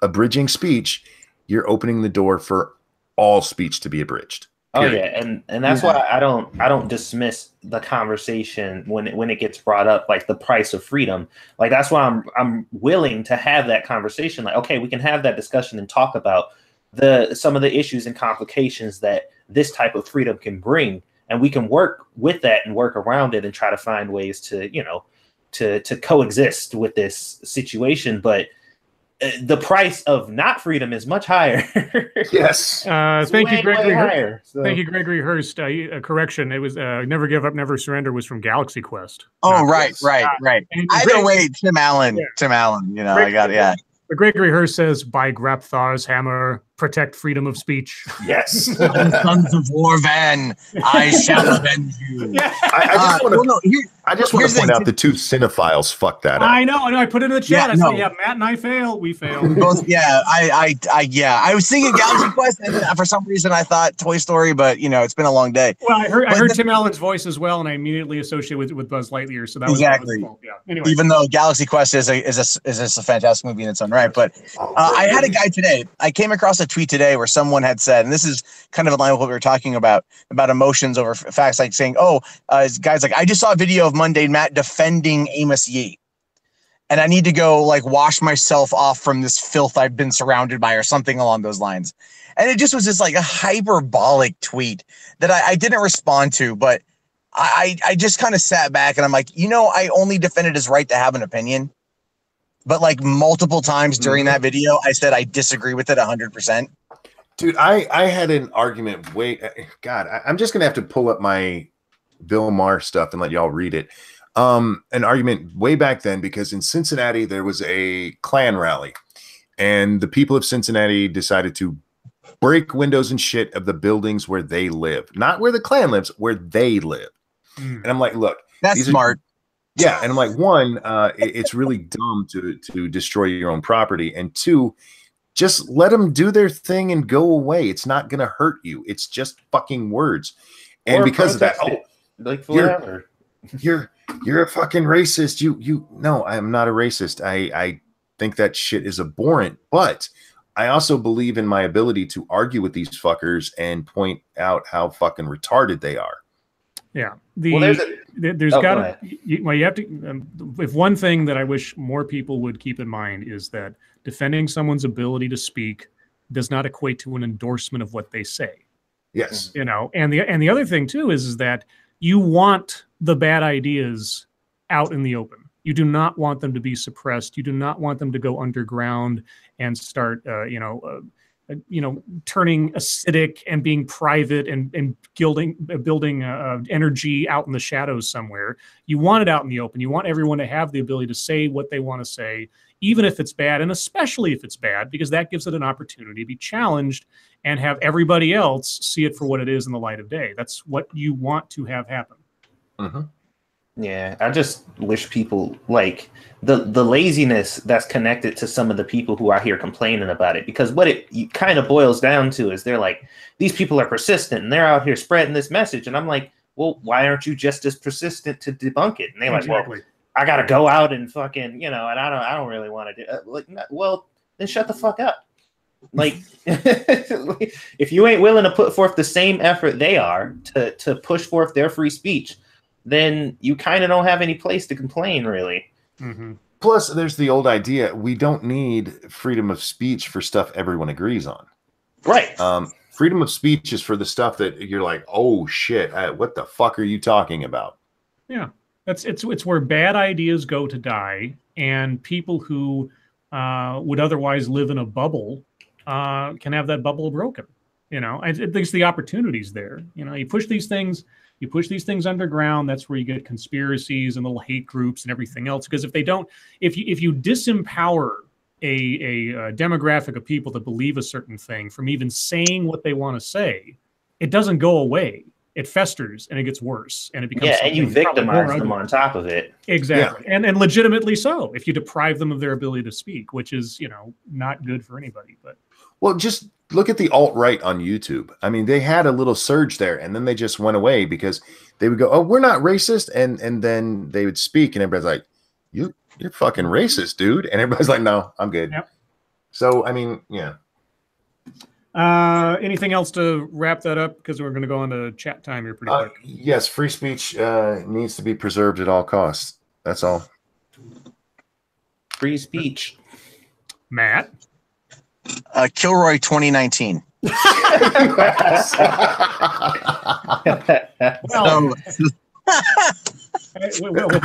abridging speech, you're opening the door for all speech to be abridged. Period. Oh yeah, and that's why I don't dismiss the conversation when it gets brought up, like the price of freedom. Like that's why I'm willing to have that conversation. Like, okay, we can have that discussion and talk about some of the issues and complications that this type of freedom can bring, and we can work with that and work around it and try to find ways to to coexist with this situation. But the price of not freedom is much higher. Yes. Thank you, Gregory. Higher, so. Thank you, Gregory Hurst. Correction. It was Never Give Up, Never Surrender was from Galaxy Quest. Oh, right. Either way, Tim Allen. Yeah. Tim Allen. I got. Yeah. But Gregory Hurst says, by Grap Thars hammer, protect freedom of speech. Yes. The sons of Warvan, I shall avenge you. Yeah. I just want to point out the two cinephiles fucked that up. I know. I put it in the chat. Yeah, I said, no. yeah, Matt and I fail. We fail. Both, yeah, I was thinking Galaxy Quest, and for some reason I thought Toy Story, but it's been a long day. Well, I heard Tim Allen's voice as well, and I immediately associated with Buzz Lightyear. So that was exactly. Yeah. Anyway, Even though Galaxy Quest is a fantastic movie in its own right, but I had a guy today. I came across a tweet today where someone had said, and this is kind of in line with what we were talking about emotions over facts, like saying, guys, like I just saw a video of Mundane Matt defending Amos Yee, and I need to go like wash myself off from this filth I've been surrounded by, or something along those lines. And it just was just like a hyperbolic tweet that I didn't respond to, but I just kind of sat back and I'm like, I only defended his right to have an opinion. But like multiple times during that video, I said I disagree with it 100%. Dude, I had an argument. I'm just gonna have to pull up my Bill Maher stuff and let y'all read it. An argument way back then, because in Cincinnati there was a Klan rally, and the people of Cincinnati decided to break windows and shit of the buildings where they live, not where the Klan lives, where they live. And I'm like, look, that's smart. Yeah, and I'm like, one, it's really dumb to destroy your own property, and two, just let them do their thing and go away. It's not going to hurt you. It's just fucking words. And or because of that, like forever. You're a fucking racist. No, I'm not a racist. I think that shit is abhorrent, but I also believe in my ability to argue with these fuckers and point out how fucking retarded they are. Yeah. You have to, if one thing that I wish more people would keep in mind is that defending someone's ability to speak does not equate to an endorsement of what they say. Yes. And the other thing too is that you want the bad ideas out in the open. You do not want them to be suppressed. You do not want them to go underground and start, turning acidic and being private and building energy out in the shadows somewhere. You want it out in the open. You want everyone to have the ability to say what they want to say, even if it's bad, and especially if it's bad, because that gives it an opportunity to be challenged and have everybody else see it for what it is in the light of day. That's what you want to have happen. Mm-hmm. Yeah, I just wish people like the laziness that's connected to some of the people who are here complaining about it, because what it kind of boils down to is they're like, these people are persistent and they're out here spreading this message, and I'm like, well, why aren't you just as persistent to debunk it? And they're like, well, I gotta go out and fucking, and I don't really want to do well, then shut the fuck up. Like, if you ain't willing to put forth the same effort they are to push forth their free speech, then you kind of don't have any place to complain, really. Mm-hmm. Plus, there's the old idea, we don't need freedom of speech for stuff everyone agrees on. Right. Freedom of speech is for the stuff that you're like, oh shit, what the fuck are you talking about? Yeah, it's where bad ideas go to die, and people who would otherwise live in a bubble can have that bubble broken. I think the opportunities there. You push these things underground. That's where you get conspiracies and little hate groups and everything else. Because if you disempower a demographic of people that believe a certain thing from even saying what they want to say, it doesn't go away. It festers and it gets worse, and it becomes and you victimize them on top of it. Exactly, yeah. and legitimately so. If you deprive them of their ability to speak, which is not good for anybody. But well, just look at the alt-right on YouTube. I mean, they had a little surge there, and then they just went away because they would go, "Oh, we're not racist," and then they would speak, and everybody's like, "You're fucking racist, dude," and everybody's like, "No, I'm good." Yep. So, I mean, yeah. Anything else to wrap that up? Because we're going to go into chat time here pretty quick. Yes, free speech needs to be preserved at all costs. That's all. Free speech. Matt? Kilroy 2019. Well, with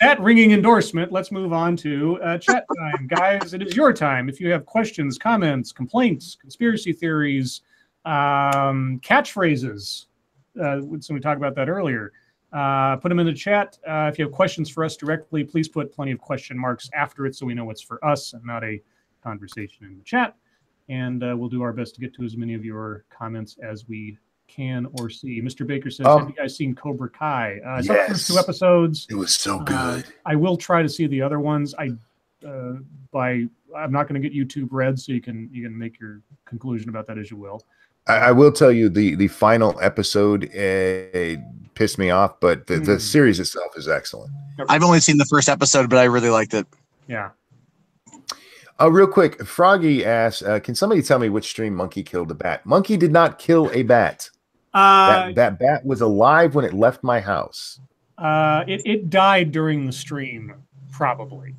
that ringing endorsement, let's move on to chat time. Guys, it is your time. If you have questions, comments, complaints, conspiracy theories, catchphrases, we talked about that earlier, put them in the chat. If you have questions for us directly, please put plenty of question marks after it so we know it's for us and not a conversation in the chat. and we'll do our best to get to as many of your comments as we can or see. Mr. Baker says, have you guys seen Cobra Kai? I saw the first 2 episodes. It was so good. I will try to see the other ones. I'm not going to get YouTube Red, so you can make your conclusion about that as you will. I will tell you the final episode pissed me off, but the series itself is excellent. I've only seen the first episode, but I really liked it. Yeah. Real quick, Froggy asks, can somebody tell me which stream Monkey killed a bat? Monkey did not kill a bat. That bat was alive when it left my house. It died during the stream, probably.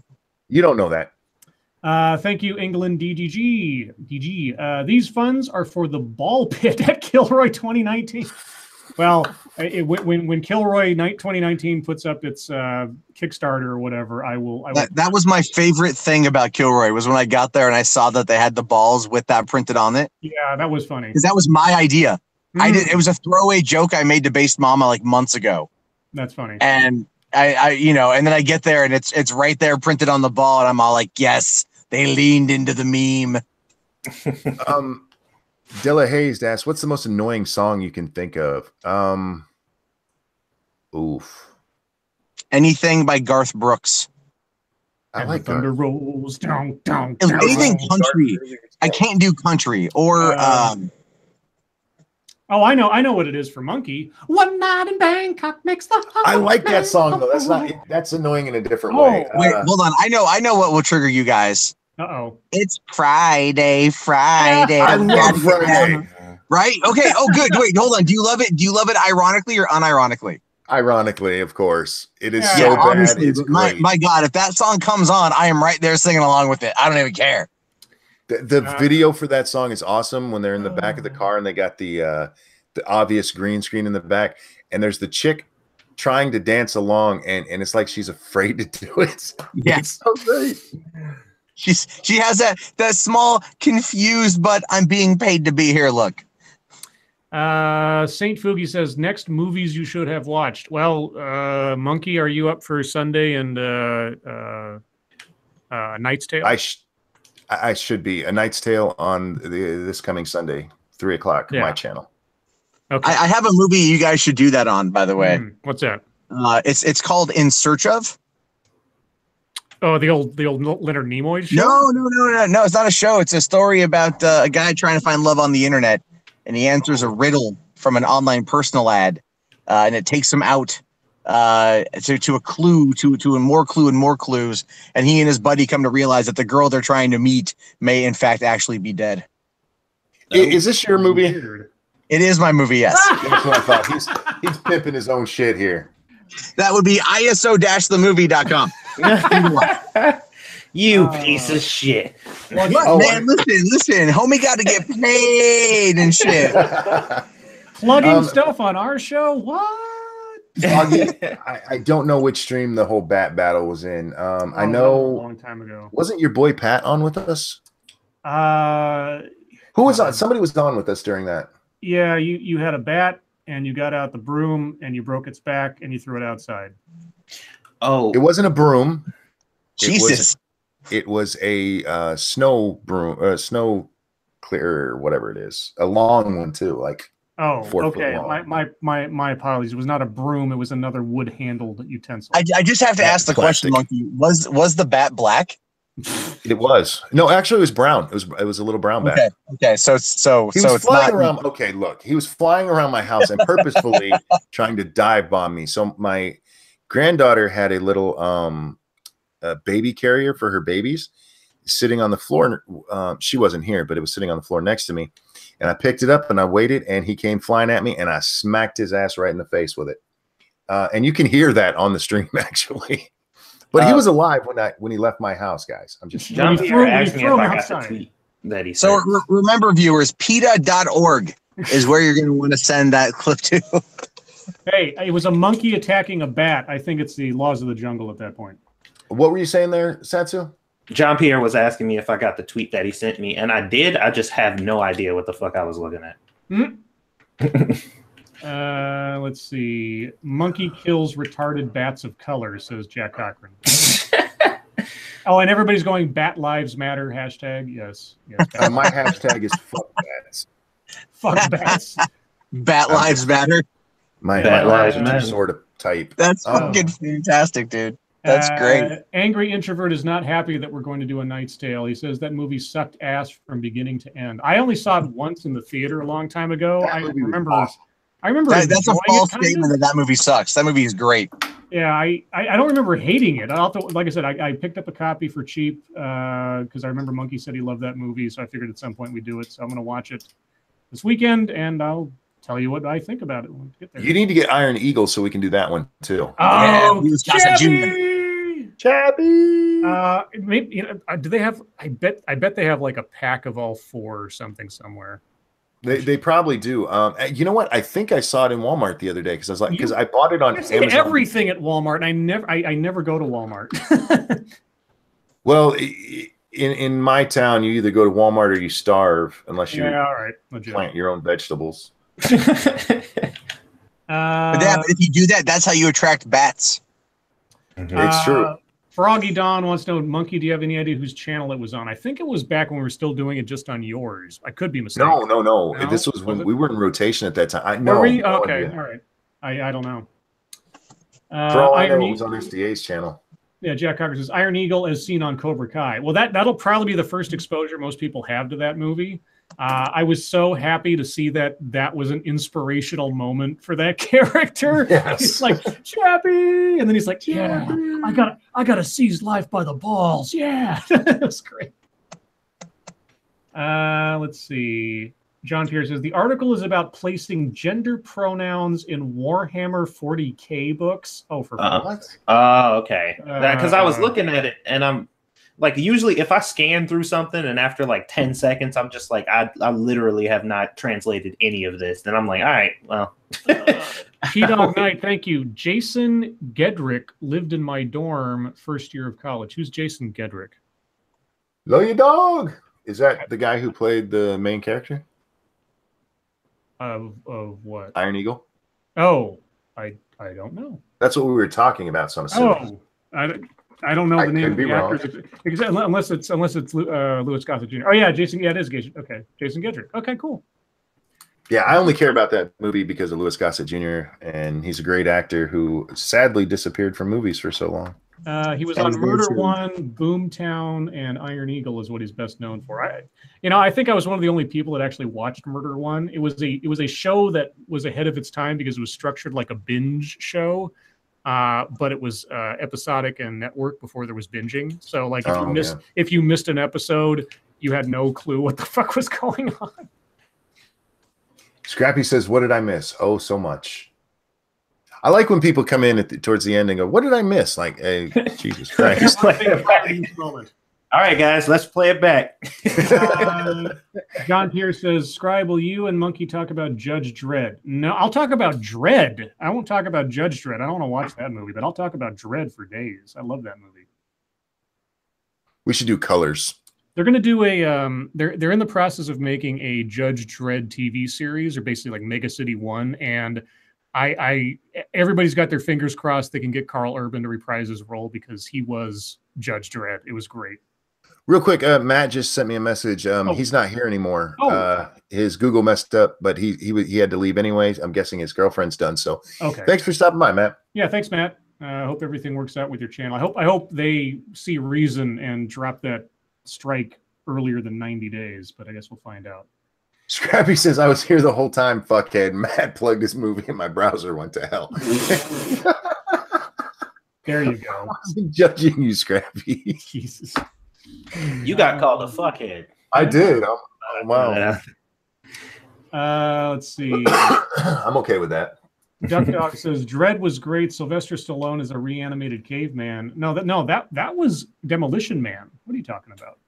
You don't know that. Thank you, England DG. These funds are for the ball pit at Kilroy 2019. Well, when Kilroy 2019 puts up its Kickstarter or whatever, I will. That was my favorite thing about Kilroy was when I got there and I saw that they had the balls with that printed on it. Yeah, that was funny. Because that was my idea. It was a throwaway joke I made to Based Mama like months ago. That's funny. And I and then I get there and it's right there printed on the ball, and I'm all like, yes, they leaned into the meme. Della Hayes asks, what's the most annoying song you can think of? Anything by Garth Brooks. I like Thunder rolls down. Anything country. I can't do country or Oh, I know what it is for Monkey. One night in Bangkok makes the heart. I like that song though. That's annoying in a different way. Wait, hold on. I know what will trigger you guys. Uh-oh. It's Friday. I love Friday. Right? Okay. Oh, good. Wait, hold on. Do you love it? Do you love it ironically or unironically? Ironically, of course. It is so bad. It's great. My God, if that song comes on, I am right there singing along with it. I don't even care. The video for that song is awesome when they're in the back of the car and they got the obvious green screen in the back, and there's the chick trying to dance along, and it's like she's afraid to do it. Yeah. It's so great. She has that small confused but I'm being paid to be here look. Saint Fugi says next movies you should have watched. Well, Monkey, are you up for Sunday and Knight's Tale? I should be. A Knight's Tale on this coming Sunday, 3:00, my channel. Okay. I have a movie you guys should do that on, by the way. What's that? It's called In Search Of. Oh, the old Leonard Nimoy show? No. It's not a show. It's a story about a guy trying to find love on the internet, and he answers a riddle from an online personal ad, and it takes him out to a clue, to more clue and more clues, and he and his buddy come to realize that the girl they're trying to meet may in fact actually be dead. Is this your movie? It is my movie, yes. That's what I thought. He's pimping his own shit here. That would be iso-themovie.com. You piece of shit. Man, listen. Homie got to get paid and shit. Plugging stuff on our show? What? I don't know which stream the whole bat battle was in. I know a long time ago. Wasn't your boy Pat on with us? Who was on? Somebody was on with us during that. Yeah, you had a bat and you got out the broom and you broke its back and you threw it outside. Oh, it wasn't a broom. Jesus. It was a snow broom, snow clear, whatever it is. A long one too, like 4 foot long. My apologies. It was not a broom. It was another wood-handled utensil. I just have to ask the question, Monkey. Was the bat black? It was. No, actually, it was brown. It was a little brown bat. Okay. So he was flying around. Okay, look, he was flying around my house and purposefully trying to dive bomb me. So my granddaughter had a little baby carrier for her babies sitting on the floor. She wasn't here, but it was sitting on the floor next to me. And I picked it up and I waited, and he came flying at me, and I smacked his ass right in the face with it. And you can hear that on the stream, actually. But he was alive when he left my house, guys. I'm just John Pierre asked me if I got the tweet that he said. So remember, viewers, PETA.org is where you're going to want to send that clip to. Hey, it was a monkey attacking a bat. I think it's the laws of the jungle at that point. What were you saying there, Satsu? John Pierre was asking me if I got the tweet that he sent me, and I did. I just have no idea what the fuck I was looking at. Let's see. Monkey kills retarded bats of color, says Jack Cochran. Oh, and everybody's going Bat Lives Matter hashtag. Yes. My hashtag is fuck bats. Fuck bats. Bat Lives Matter. My Bat lives Lives are Matter. sort of type. That's fucking fantastic, dude. That's great. Angry Introvert is not happy that we're going to do A Knight's Tale. He says that movie sucked ass from beginning to end. I only saw it once in the theater a long time ago. I remember. Awesome. I remember That's a false statement that movie sucks. That movie is great. Yeah, I don't remember hating it. Like I said, I picked up a copy for cheap because I remember Monkey said he loved that movie, so I figured at some point we'd do it. So I'm going to watch it this weekend, and I'll tell you what I think about it when we get there. You need to get Iron Eagle so we can do that one too. Oh, Chappie! Maybe do they have? I bet they have like a pack of all four or something somewhere. They probably do. You know what? I think I saw it in Walmart the other day because I bought it on Amazon. Everything at Walmart, and I never go to Walmart. Well, in my town, you either go to Walmart or you starve unless you plant your own vegetables. But if you do that, that's how you attract bats. It's true. Froggy Don wants to know, Monkey, do you have any idea whose channel it was on? I think it was back when we were still doing it just on yours. I could be mistaken. No. This was when we were in rotation at that time. Okay, all right. I don't know. For all I know, it was on SDA's channel. Yeah, Jack Cocker says, Iron Eagle as seen on Cobra Kai. Well, that'll probably be the first exposure most people have to that movie. I was so happy to see that was an inspirational moment for that character. Yes. He's like, Chappie! And then he's like, yeah, I gotta seize life by the balls. Yeah. That was great. Let's see. John Pierce says, the article is about placing gender pronouns in Warhammer 40K books. Oh, for what? Oh, okay. Because I was looking at it, and I'm like, usually if I scan through something and after like 10 seconds, I'm just like, I literally have not translated any of this. Then I'm like, all right, well. T-Dog Knight, thank you. Jason Gedrick lived in my dorm first year of college. Who's Jason Gedrick? Love your dog. Is that the guy who played the main character? Of what? Iron Eagle? Oh, I don't know. That's what we were talking about, so I'm assuming. Oh, I don't know the name of the actors, unless it's Louis Gossett Jr. Oh yeah, Jason. Yeah, it is Jason. Okay, Jason Gedrick. Okay, cool. Yeah, I only care about that movie because of Louis Gossett Jr. and he's a great actor who sadly disappeared from movies for so long. He was on Murder One, Boomtown, and Iron Eagle is what he's best known for. I think I was one of the only people that actually watched Murder One. It was a show that was ahead of its time because it was structured like a binge show. But it was episodic and network before there was binging. So like if you missed an episode, you had no clue what the fuck was going on. Scrappy says, what did I miss? Oh, so much. I like when people come in towards the end and go, what did I miss? Like, hey, Jesus Christ. All right, guys, let's play it back. John Pierce says, Scribe, will you and Monkey talk about Judge Dredd? No, I'll talk about Dredd. I won't talk about Judge Dredd. I don't want to watch that movie, but I'll talk about Dredd for days. I love that movie. We should do Colors. They're going to do they're in the process of making a Judge Dredd TV series, or basically like Mega City 1, and everybody's got their fingers crossed they can get Carl Urban to reprise his role because he was Judge Dredd. It was great. Real quick, Matt just sent me a message. He's not here anymore. His Google messed up, but he had to leave anyways. I'm guessing his girlfriend's done. So thanks for stopping by, Matt. Yeah, thanks, Matt. I hope everything works out with your channel. I hope they see reason and drop that strike earlier than 90 days, but I guess we'll find out. Scrappy says, I was here the whole time, fuckhead. Matt plugged his movie and my browser went to hell. There you go. I'm judging you, Scrappy. Jesus. You got called a fuckhead. I did. Oh, wow. Let's see. I'm okay with that. Duck Dog says Dredd was great. Sylvester Stallone is a reanimated caveman. No, that was Demolition Man. What are you talking about?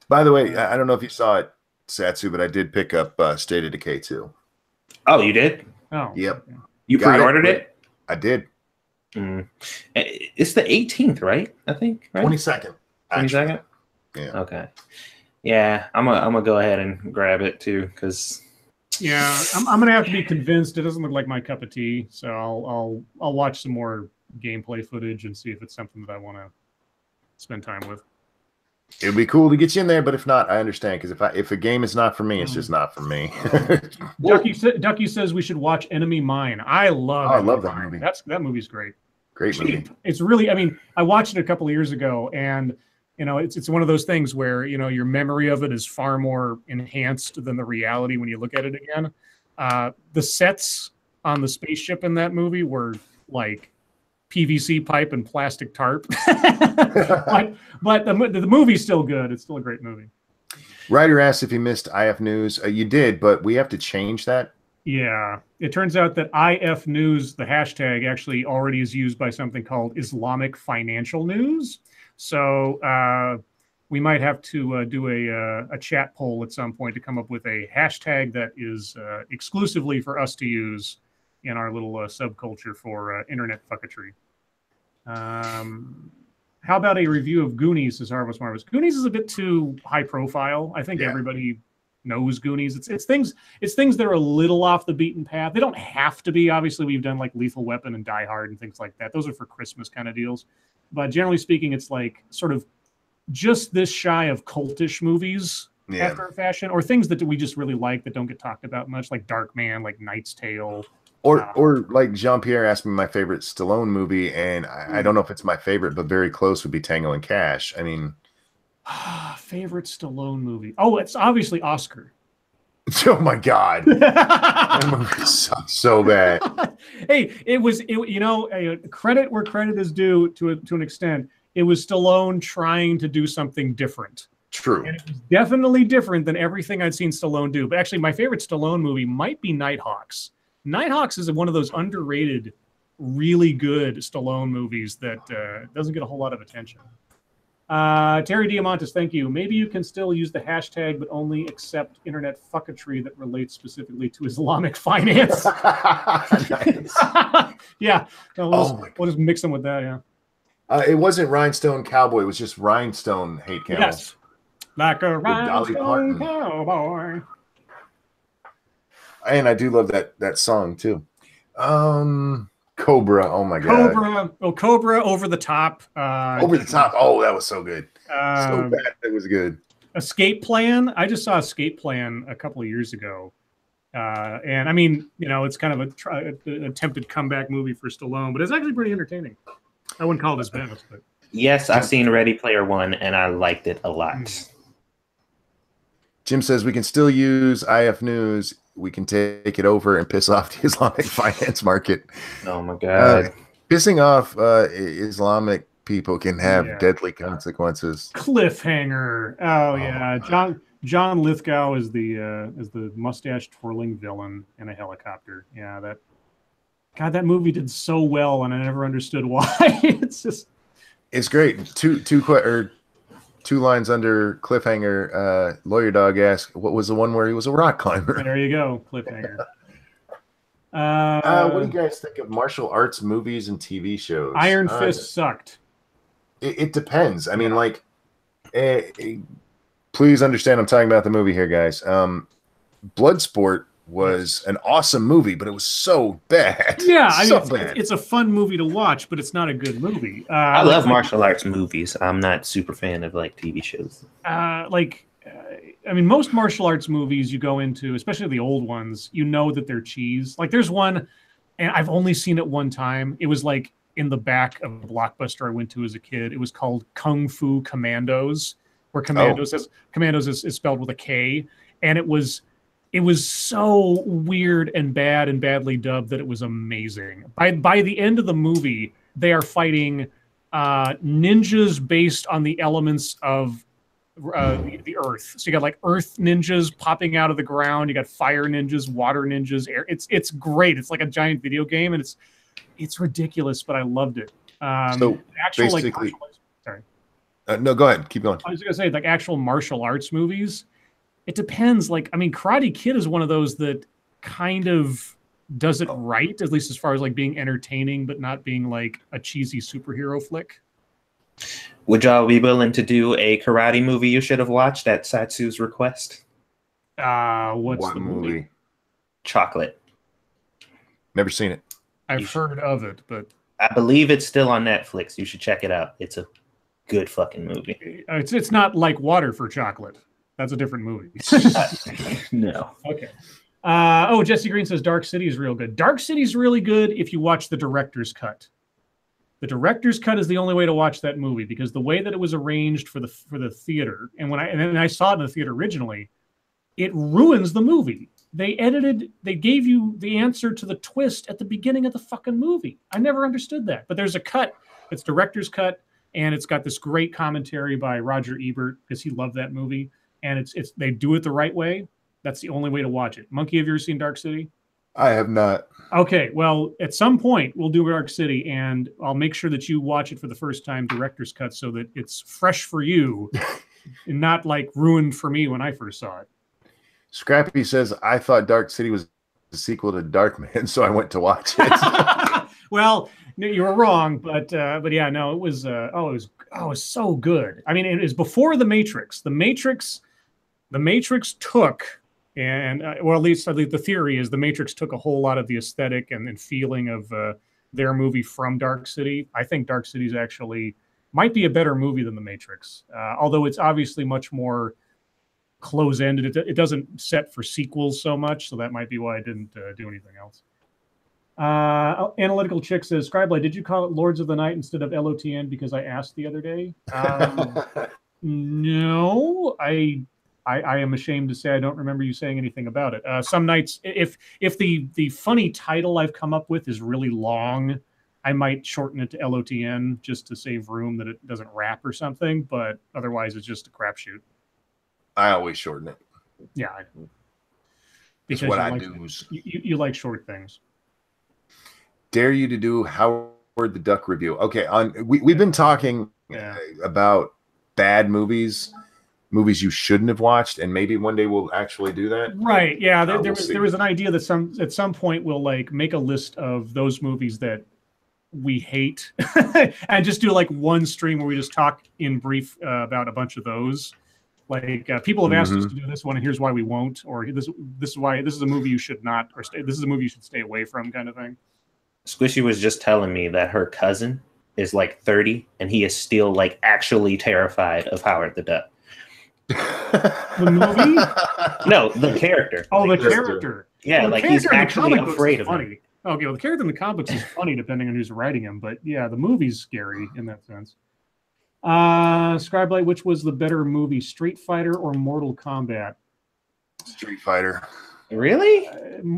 By the way, I don't know if you saw it, Satsu, but I did pick up State of Decay 2. Oh, you did? Oh, yep. You pre-ordered it? I did. It's the 18th, right? I think. Right? 22nd. 22nd. Yeah. Okay. Yeah, I'm gonna go ahead and grab it too, because. Yeah, I'm gonna have to be convinced. It doesn't look like my cup of tea, so I'll watch some more gameplay footage and see if it's something that I want to spend time with. It'd be cool to get you in there, but if not, I understand, because if a game is not for me, it's just not for me. Ducky says we should watch Enemy Mine. I love that movie. That movie's great. Great movie. It's really, I mean, I watched it a couple of years ago, and you know, it's one of those things where, you know, your memory of it is far more enhanced than the reality when you look at it again. The sets on the spaceship in that movie were like PVC pipe and plastic tarp. but the movie's still good. It's still a great movie. Ryder asked if he missed IF News. You did, but we have to change that. Yeah. It turns out that IF News, the hashtag, actually already is used by something called Islamic Financial News. So we might have to do a chat poll at some point to come up with a hashtag that is exclusively for us to use in our little subculture for internet fucketry. How about a review of Goonies, says Harvest Marvis? Goonies is a bit too high profile. I think everybody knows Goonies. It's things that are a little off the beaten path. They don't have to be. Obviously, we've done like Lethal Weapon and Die Hard and things like that. Those are for Christmas kind of deals. But generally speaking, it's like sort of just this shy of cultish movies after a fashion, or things that we just really like that don't get talked about much, like Darkman, like Knight's Tale. Or like Jean-Pierre asked me my favorite Stallone movie, and I don't know if it's my favorite, but very close would be Tango and Cash. I mean, favorite Stallone movie. Oh, it's obviously Oscar. Oh my God. That movie sucks so bad. Hey, credit where credit is due to an extent. It was Stallone trying to do something different. True. And it was definitely different than everything I'd seen Stallone do. But actually, my favorite Stallone movie might be Nighthawks. Nighthawks is one of those underrated, really good Stallone movies that doesn't get a whole lot of attention. Terry Diamantis, thank you. Maybe you can still use the hashtag, but only accept internet fucketry that relates specifically to Islamic finance. Yeah. No, we'll just mix them with that, yeah. It wasn't Rhinestone Cowboy. It was just Rhinestone Hate Camel. Yes. Like a rhinestone cowboy. And I do love that song, too. Cobra. Oh, my God. Cobra, Over the Top. Over the Top. Oh, that was so good. So bad. It was good. Escape Plan. I just saw Escape Plan a couple of years ago. And, I mean, you know, it's kind of an attempted comeback movie for Stallone, but it's actually pretty entertaining. I wouldn't call it his best, but yes, I've seen Ready Player One, and I liked it a lot. Jim says we can still use IF News. We can take it over and piss off the Islamic finance market. Oh my God! Pissing off Islamic people can have deadly consequences. Cliffhanger. Oh yeah, John Lithgow is the mustache twirling villain in a helicopter. Yeah, that movie did so well, and I never understood why. It's great. Two lines under cliffhanger. Lawyer Dog asked, "What was the one where he was a rock climber?" There you go, cliffhanger. What do you guys think of martial arts movies and TV shows? Iron Fist sucked. It depends. I mean, like, please understand, I'm talking about the movie here, guys. Bloodsport was an awesome movie, but it was so bad. Yeah, I mean, it's a fun movie to watch, but it's not a good movie. I love martial arts movies. I'm not super fan of like TV shows. I mean, most martial arts movies you go into, especially the old ones, you know that they're cheese. Like there's one, and I've only seen it one time. It was like in the back of a Blockbuster I went to as a kid. It was called Kung Fu Commandos, where Commandos is spelled with a K, and it was so weird and bad and badly dubbed that it was amazing. By the end of the movie, they are fighting ninjas based on the elements of the earth. So you got like earth ninjas popping out of the ground. You got fire ninjas, water ninjas, air. It's great. It's like a giant video game, and it's ridiculous, but I loved it. So basically, sorry. No, go ahead. Keep going. I was going to say, like actual martial arts movies, it depends. Like, I mean, Karate Kid is one of those that kind of does it right, at least as far as like being entertaining, but not being like a cheesy superhero flick. Would y'all be willing to do a karate movie you should have watched at Satsu's request? What's the movie? Chocolate. Never seen it. I've heard of it, but I believe it's still on Netflix. You should check it out. It's a good fucking movie. It's not like Water for Chocolate. That's a different movie. No. Okay. Jesse Green says Dark City is real good. Dark City is really good if you watch the director's cut. The director's cut is the only way to watch that movie, because the way that it was arranged for the theater, and then I saw it in the theater originally, it ruins the movie. They gave you the answer to the twist at the beginning of the fucking movie. I never understood that. But there's a cut. It's director's cut, and it's got this great commentary by Roger Ebert, because he loved that movie. And they do it the right way. That's the only way to watch it. Monkey, have you ever seen Dark City? I have not. Okay, well, at some point we'll do Dark City, and I'll make sure that you watch it for the first time, director's cut, so that it's fresh for you and not like ruined for me when I first saw it. Scrappy says, I thought Dark City was the sequel to Darkman, so I went to watch it. Well, you were wrong, but yeah, no, it was it was so good. I mean, it is before The Matrix. The Matrix took, and or at least the theory is The Matrix took a whole lot of the aesthetic and feeling of their movie from Dark City. I think Dark City is actually might be a better movie than The Matrix, although it's obviously much more close-ended. It doesn't set for sequels so much, so that might be why I didn't do anything else. Analytical Chick says, Scribe, did you call it Lords of the Night instead of LOTN because I asked the other day? No, I am ashamed to say I don't remember you saying anything about it. Some nights, if the funny title I've come up with is really long, I might shorten it to LOTN just to save room that it doesn't wrap or something, but otherwise it's just a crapshoot. I always shorten it. Yeah. That's what I do. You like short things. Dare you to do Howard the Duck review. Okay, we've been talking about bad movies you shouldn't have watched, and maybe one day we'll actually do that. Right. Yeah. There was an idea that at some point we'll like make a list of those movies that we hate and just do like one stream where we just talk in brief about a bunch of those. Like people have asked us to do this one, and here's why we won't, or this is why this is a movie you should not, or this is a movie you should stay away from, kind of thing. Squishy was just telling me that her cousin is like 30, and he is still like actually terrified of Howard the Duck. The movie? No, the character. Oh, the character. Yeah, well, like he's actually afraid of him. Okay, well, the character in the comic books is funny depending on who's writing him, but yeah, the movie's scary in that sense. Scribe, which was the better movie, Street Fighter or Mortal Kombat? Street Fighter. Really?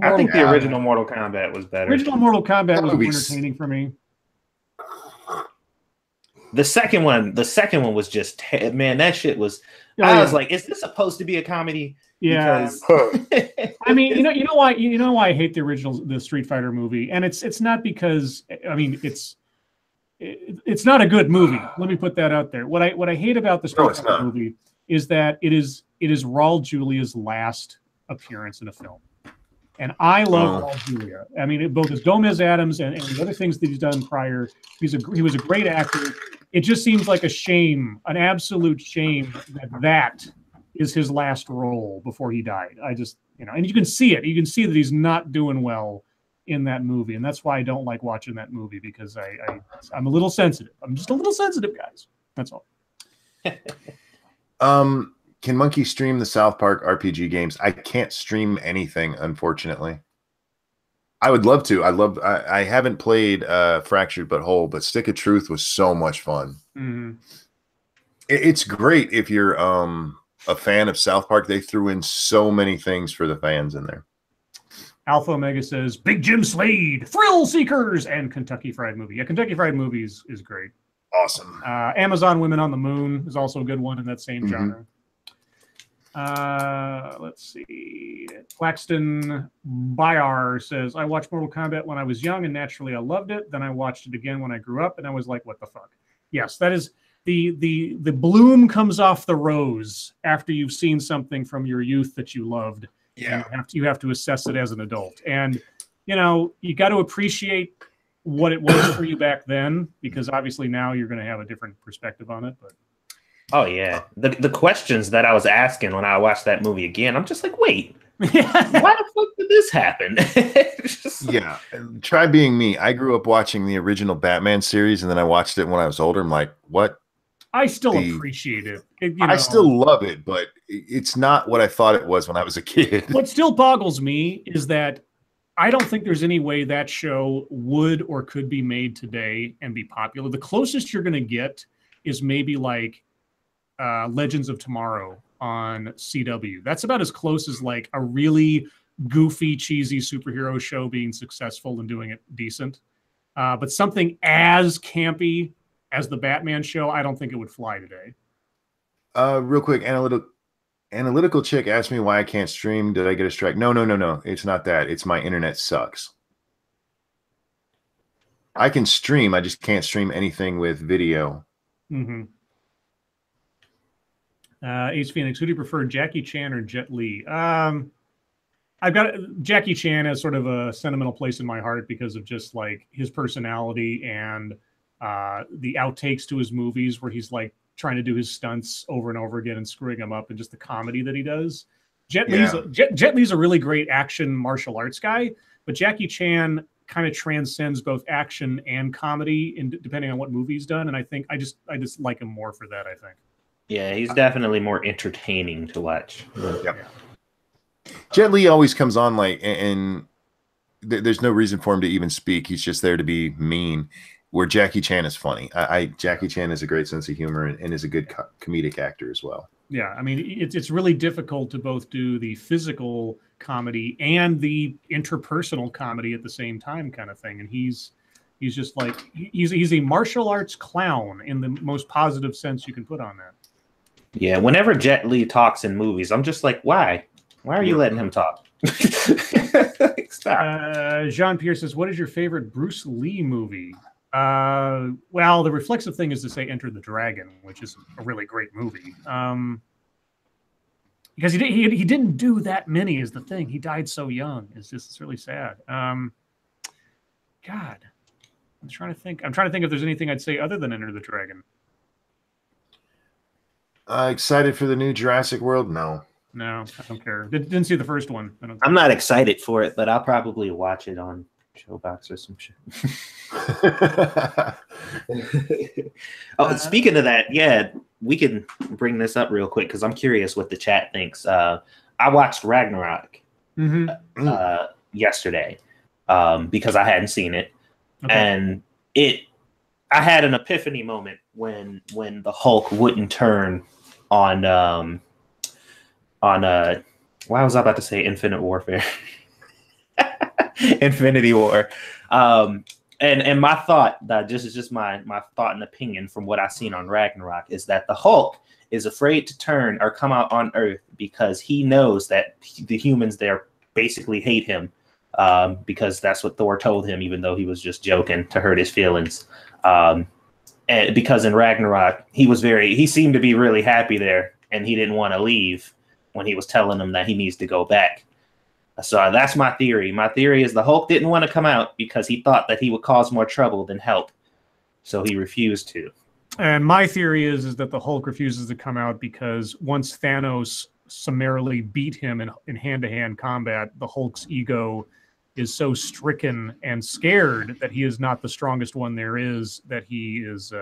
I think the original Mortal Kombat was better. Original Mortal Kombat was entertaining for me. The second one was just, man, that shit was. I was like, is this supposed to be a comedy? Yeah. Because... I mean, you know why I hate the Street Fighter movie, and it's not because it's not a good movie. Let me put that out there. What I hate about the Street Fighter movie is that it is Raul Julia's last appearance in a film, and I love Raul Julia. I mean, both as Gomez Adams and the other things that he's done prior, he was a great actor. It just seems like a shame, an absolute shame that is his last role before he died. I just, and you can see it. You can see that he's not doing well in that movie, and that's why I don't like watching that movie, because I'm a little sensitive. I'm just a little sensitive, guys. That's all. Can Monkey stream the South Park RPG games? I can't stream anything, unfortunately. I would love to. I haven't played Fractured But Whole, but Stick of Truth was so much fun. Mm-hmm. It's great if you're a fan of South Park. They threw in so many things for the fans in there. Alpha Omega says Big Jim Slade, Thrill Seekers, and Kentucky Fried Movie. Yeah, Kentucky Fried Movie is great. Awesome. Amazon Women on the Moon is also a good one in that same genre. Let's see. Claxton Byar says, I watched Mortal Kombat when I was young, and naturally I loved it. Then I watched it again when I grew up, and I was like, what the fuck? Yes, that is the bloom comes off the rose after you've seen something from your youth that you loved. Yeah. You have to assess it as an adult. And, you got to appreciate what it was for you back then, because obviously now you're going to have a different perspective on it. But oh, yeah. The questions that I was asking when I watched that movie again, I'm just like, wait, Why the fuck did this happen? Yeah, try being me. I grew up watching the original Batman series, and then I watched it when I was older. I'm like, what? I still appreciate it. I still love it, but it's not what I thought it was when I was a kid. What still boggles me is that I don't think there's any way that show would or could be made today and be popular. The closest you're going to get is maybe like Legends of Tomorrow on CW. That's about as close as like a really goofy, cheesy superhero show being successful and doing it decent. But something as campy as the Batman show, I don't think it would fly today. Real quick, analytical chick asked me why I can't stream. Did I get a strike? No. It's not that. It's my internet sucks. I can stream. I just can't stream anything with video. Mm-hmm. Ace Phoenix, who do you prefer, Jackie Chan or Jet Li? I've got Jackie Chan as sort of a sentimental place in my heart because of just like his personality and the outtakes to his movies where he's like trying to do his stunts over and over again and screwing them up, and just the comedy that he does. Jet Li's a really great action martial arts guy, but Jackie Chan kind of transcends both action and comedy depending on what movie he's done, and I think I just like him more for that, I think. Yeah, he's definitely more entertaining to watch. Yep. Jet Li always comes on like, and there's no reason for him to even speak. He's just there to be mean. Where Jackie Chan is funny. Jackie Chan has a great sense of humor and is a good comedic actor as well. Yeah, I mean, it's really difficult to both do the physical comedy and the interpersonal comedy at the same time, kind of thing. And he's just like he's a martial arts clown in the most positive sense you can put on that. Yeah, whenever Jet Li talks in movies, I'm just like, why? Why are you letting him talk? Stop. Jean Pierre says, "What is your favorite Bruce Lee movie?" Well, the reflexive thing is to say Enter the Dragon, which is a really great movie. Because he didn't do that many is the thing. He died so young. It's really sad. God, I'm trying to think if there's anything I'd say other than Enter the Dragon. Excited for the new Jurassic World? No, I don't care. Didn't see the first one. I'm not excited for it, but I'll probably watch it on Showbox or some shit. Speaking of that, yeah, we can bring this up real quick because I'm curious what the chat thinks. I watched Ragnarok yesterday because I hadn't seen it, and I had an epiphany moment when the Hulk wouldn't turn on why was I about to say Infinite Warfare? Infinity War. And my thought, that this is just my thought and opinion from what I've seen on Ragnarok, is that the Hulk is afraid to turn or come out on Earth because he knows that the humans there basically hate him, because that's what Thor told him, even though he was just joking to hurt his feelings. And because in Ragnarok, he seemed to be really happy there, and he didn't want to leave when he was telling him that he needs to go back. So that's my theory. My theory is the Hulk didn't want to come out because he thought that he would cause more trouble than help. So he refused to. And my theory is that the Hulk refuses to come out because once Thanos summarily beat him in hand-to-hand combat, the Hulk's ego is so stricken and scared that he is not the strongest one there is, that he is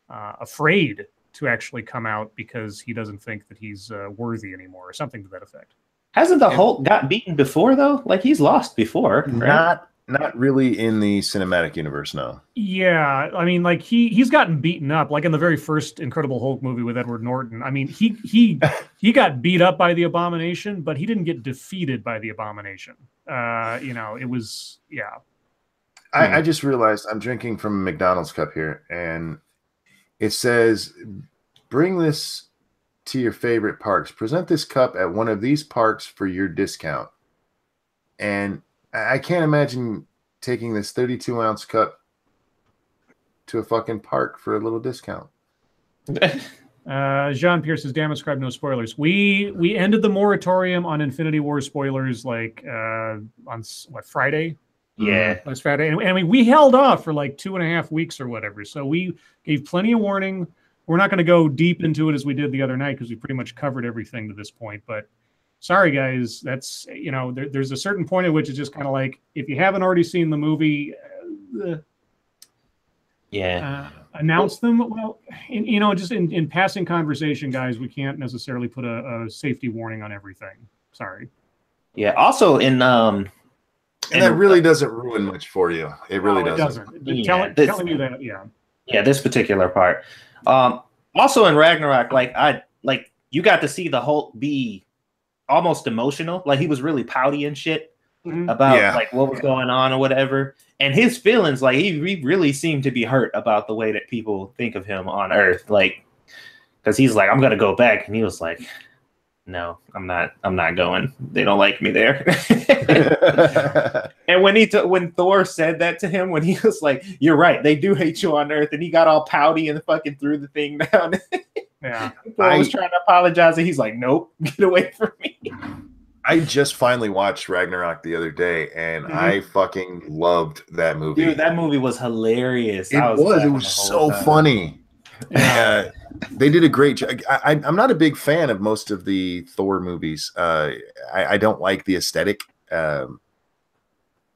afraid to actually come out because he doesn't think that he's worthy anymore, or something to that effect. Hasn't the Hulk got beaten before, though? Like, he's lost before, right? Not really in the cinematic universe, no. Yeah, I mean, like, he's gotten beaten up, like in the very first Incredible Hulk movie with Edward Norton. I mean, he got beat up by the Abomination, but he didn't get defeated by the Abomination. It was, yeah. I just realized I'm drinking from a McDonald's cup here, and it says, bring this to your favorite parks. Present this cup at one of these parks for your discount. And I can't imagine taking this 32-ounce cup to a fucking park for a little discount. Jean Pierce says, damn it, Scribe, no spoilers. We ended the moratorium on Infinity War spoilers like on what, Friday? Yeah. Last Friday. And we held off for like 2.5 weeks or whatever. So we gave plenty of warning. We're not going to go deep into it as we did the other night because we pretty much covered everything to this point. But sorry guys, that's there's a certain point at which it's just kind of like, if you haven't already seen the movie, announce them. Well, just in passing conversation, guys, we can't necessarily put a safety warning on everything. Sorry. Yeah. Also, and that really doesn't ruin much for you. It really doesn't. Telling you that, yeah. Yeah, this particular part. Also in Ragnarok, you got to see the Hulk be almost emotional. Like, he was really pouty and shit about like what was going on or whatever. And his feelings, like he really seemed to be hurt about the way that people think of him on Earth. Like, because he's like, I'm gonna go back, and he was like, no, I'm not going. They don't like me there. And when Thor said that to him, when he was like, you're right, they do hate you on Earth, and he got all pouty and fucking threw the thing down. Yeah. Thor was trying to apologize, and he's like, nope, get away from me. I just finally watched Ragnarok the other day, and I fucking loved that movie. Dude, that movie was hilarious. It was so funny. Yeah. They did a great job. I'm not a big fan of most of the Thor movies. I don't like the aesthetic.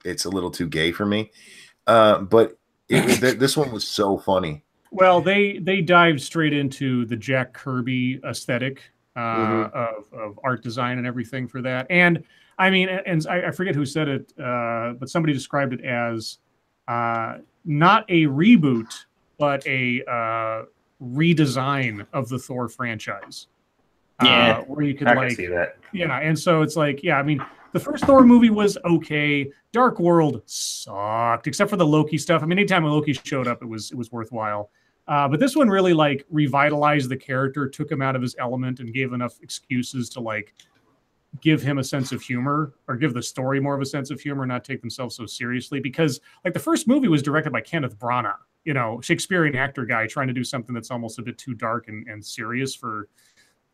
It's a little too gay for me. But this one was so funny. Well, they dived straight into the Jack Kirby aesthetic of art design and everything for that. And I mean, and I forget who said it, but somebody described it as not a reboot, but a redesign of the Thor franchise. Where you could see that. Yeah, and so it's like, I mean, the first Thor movie was okay. Dark World sucked, except for the Loki stuff. I mean, anytime Loki showed up, it was worthwhile. But this one really like revitalized the character, took him out of his element, and gave enough excuses to like give him a sense of humor, or give the story more of a sense of humor, not take themselves so seriously. Because like the first movie was directed by Kenneth Branagh, Shakespearean actor guy trying to do something that's almost a bit too dark and serious for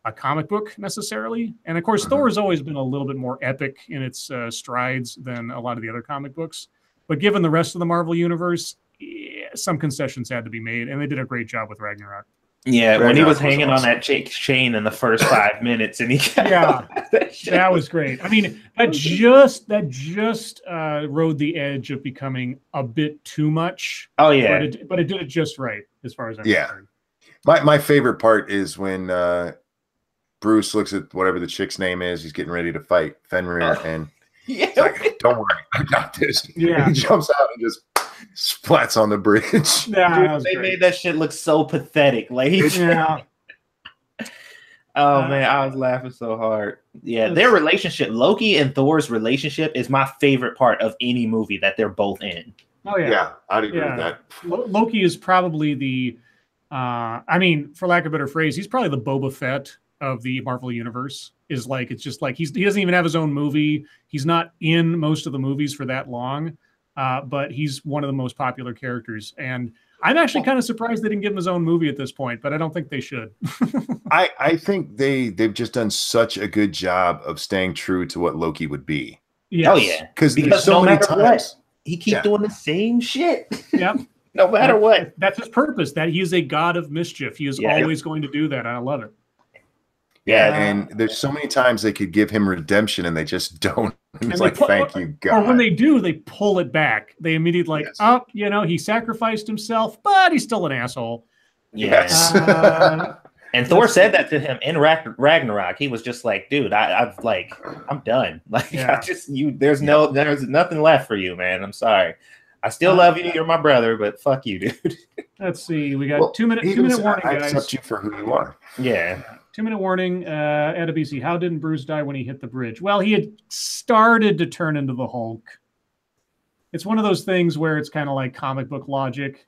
a comic book necessarily. And of course, Thor has always been a little bit more epic in its strides than a lot of the other comic books. But given the rest of the Marvel universe, some concessions had to be made, and they did a great job with Ragnarok. Yeah, when he was hanging on that chain in the first 5 minutes, and he that was great. I mean, that just rode the edge of becoming a bit too much. Oh yeah, but it did it just right as far as I'm concerned. My favorite part is when Bruce looks at whatever the chick's name is. He's getting ready to fight Fenrir, and he's like, "Don't worry, I got this." Yeah, he jumps out and just splats on the bridge. Yeah, dude, they made that shit look so pathetic. Like, oh man, I was laughing so hard. Yeah, their relationship, Loki and Thor's relationship, is my favorite part of any movie that they're both in. Oh yeah, I'd agree with that. Loki is probably the, I mean, for lack of a better phrase, he's probably the Boba Fett of the Marvel universe. Is like, it's just like he doesn't even have his own movie. He's not in most of the movies for that long. But he's one of the most popular characters, and I'm actually kind of surprised they didn't give him his own movie at this point. But I don't think they should. I think they've just done such a good job of staying true to what Loki would be. Yes. Oh yeah, because so many times he keeps doing the same shit. Yep. No matter what. That's his purpose. That he is a god of mischief. He is always going to do that. I love it. Yeah, and there's so many times they could give him redemption, and they just don't. It's like, thank you, God. Or when they do, they pull it back. They immediately he sacrificed himself, but he's still an asshole. Yes. And Thor said that to him in Ragnarok. He was just like, dude, I'm done. Like, there's nothing left for you, man. I'm sorry. I still love you. You're my brother, but fuck you, dude. Let's see. We got 2 minute warning, I guys. accept you for who you are. Yeah. 2 minute warning. At BC, how didn't Bruce die when he hit the bridge? Well, he had started to turn into the Hulk. It's one of those things where it's kind of like comic book logic.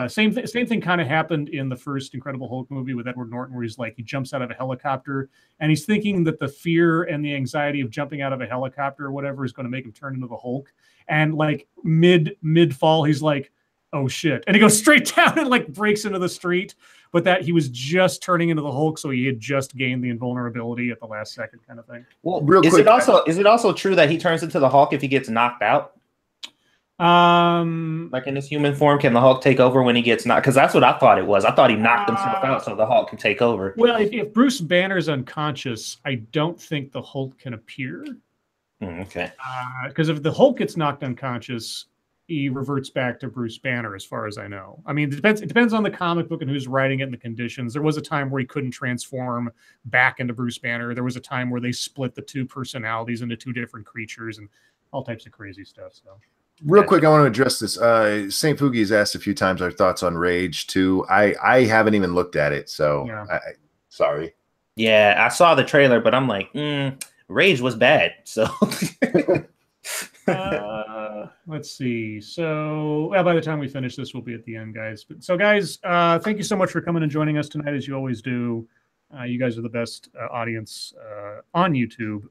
Same thing kind of happened in the first Incredible Hulk movie with Edward Norton, where he's like, he jumps out of a helicopter and he's thinking that the fear and the anxiety of jumping out of a helicopter or whatever is going to make him turn into the Hulk. And like mid fall, he's like, oh shit. And he goes straight down and like breaks into the street. But that he was just turning into the Hulk, so he had just gained the invulnerability at the last second, kind of thing. Well, is it also true that he turns into the Hulk if he gets knocked out? Like in his human form, can the Hulk take over when he gets knocked? Because that's what I thought it was. I thought he knocked himself out so the Hulk can take over. Well, if Bruce Banner's unconscious, I don't think the Hulk can appear. Okay. Because if the Hulk gets knocked unconscious, he reverts back to Bruce Banner, as far as I know. I mean, it depends on the comic book and who's writing it and the conditions. There was a time where he couldn't transform back into Bruce Banner. There was a time where they split the two personalities into two different creatures and all types of crazy stuff. So, real quick, I want to address this. St. Fugi has asked a few times our thoughts on Rage 2. I haven't even looked at it, so yeah. Sorry. Yeah, I saw the trailer, but I'm like, Rage was bad. So let's see. So by the time we finish this, we'll be at the end, guys. But so, guys, thank you so much for coming and joining us tonight, as you always do. You guys are the best audience on YouTube,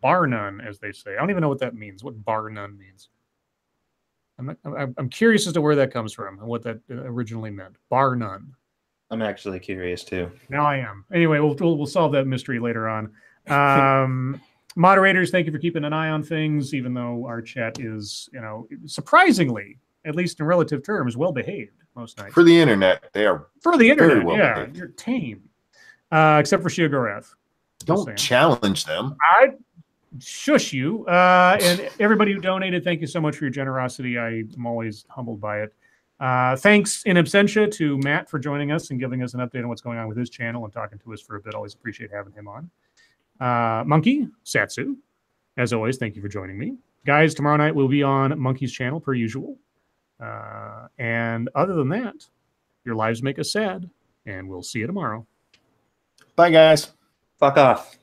bar none, as they say. I don't even know what that means. What bar none means. I'm curious as to where that comes from and what that originally meant. Bar none. I'm actually curious too. Now I am. Anyway, we'll solve that mystery later on. Moderators, thank you for keeping an eye on things, even though our chat is, surprisingly, at least in relative terms, well behaved most nights. For the internet, they are for the internet. very well behaved. You're tame, except for Shia Gorath. Don't challenge them. I shush you. And everybody who donated, thank you so much for your generosity. I'm always humbled by it. Thanks in absentia to Matt for joining us and giving us an update on what's going on with his channel and talking to us for a bit. Always appreciate having him on. Monkey, Satsu, as always, thank you for joining me. Guys, tomorrow night we'll be on Monkey's channel per usual. And other than that, your lives make us sad, and we'll see you tomorrow. Bye, guys. Fuck off.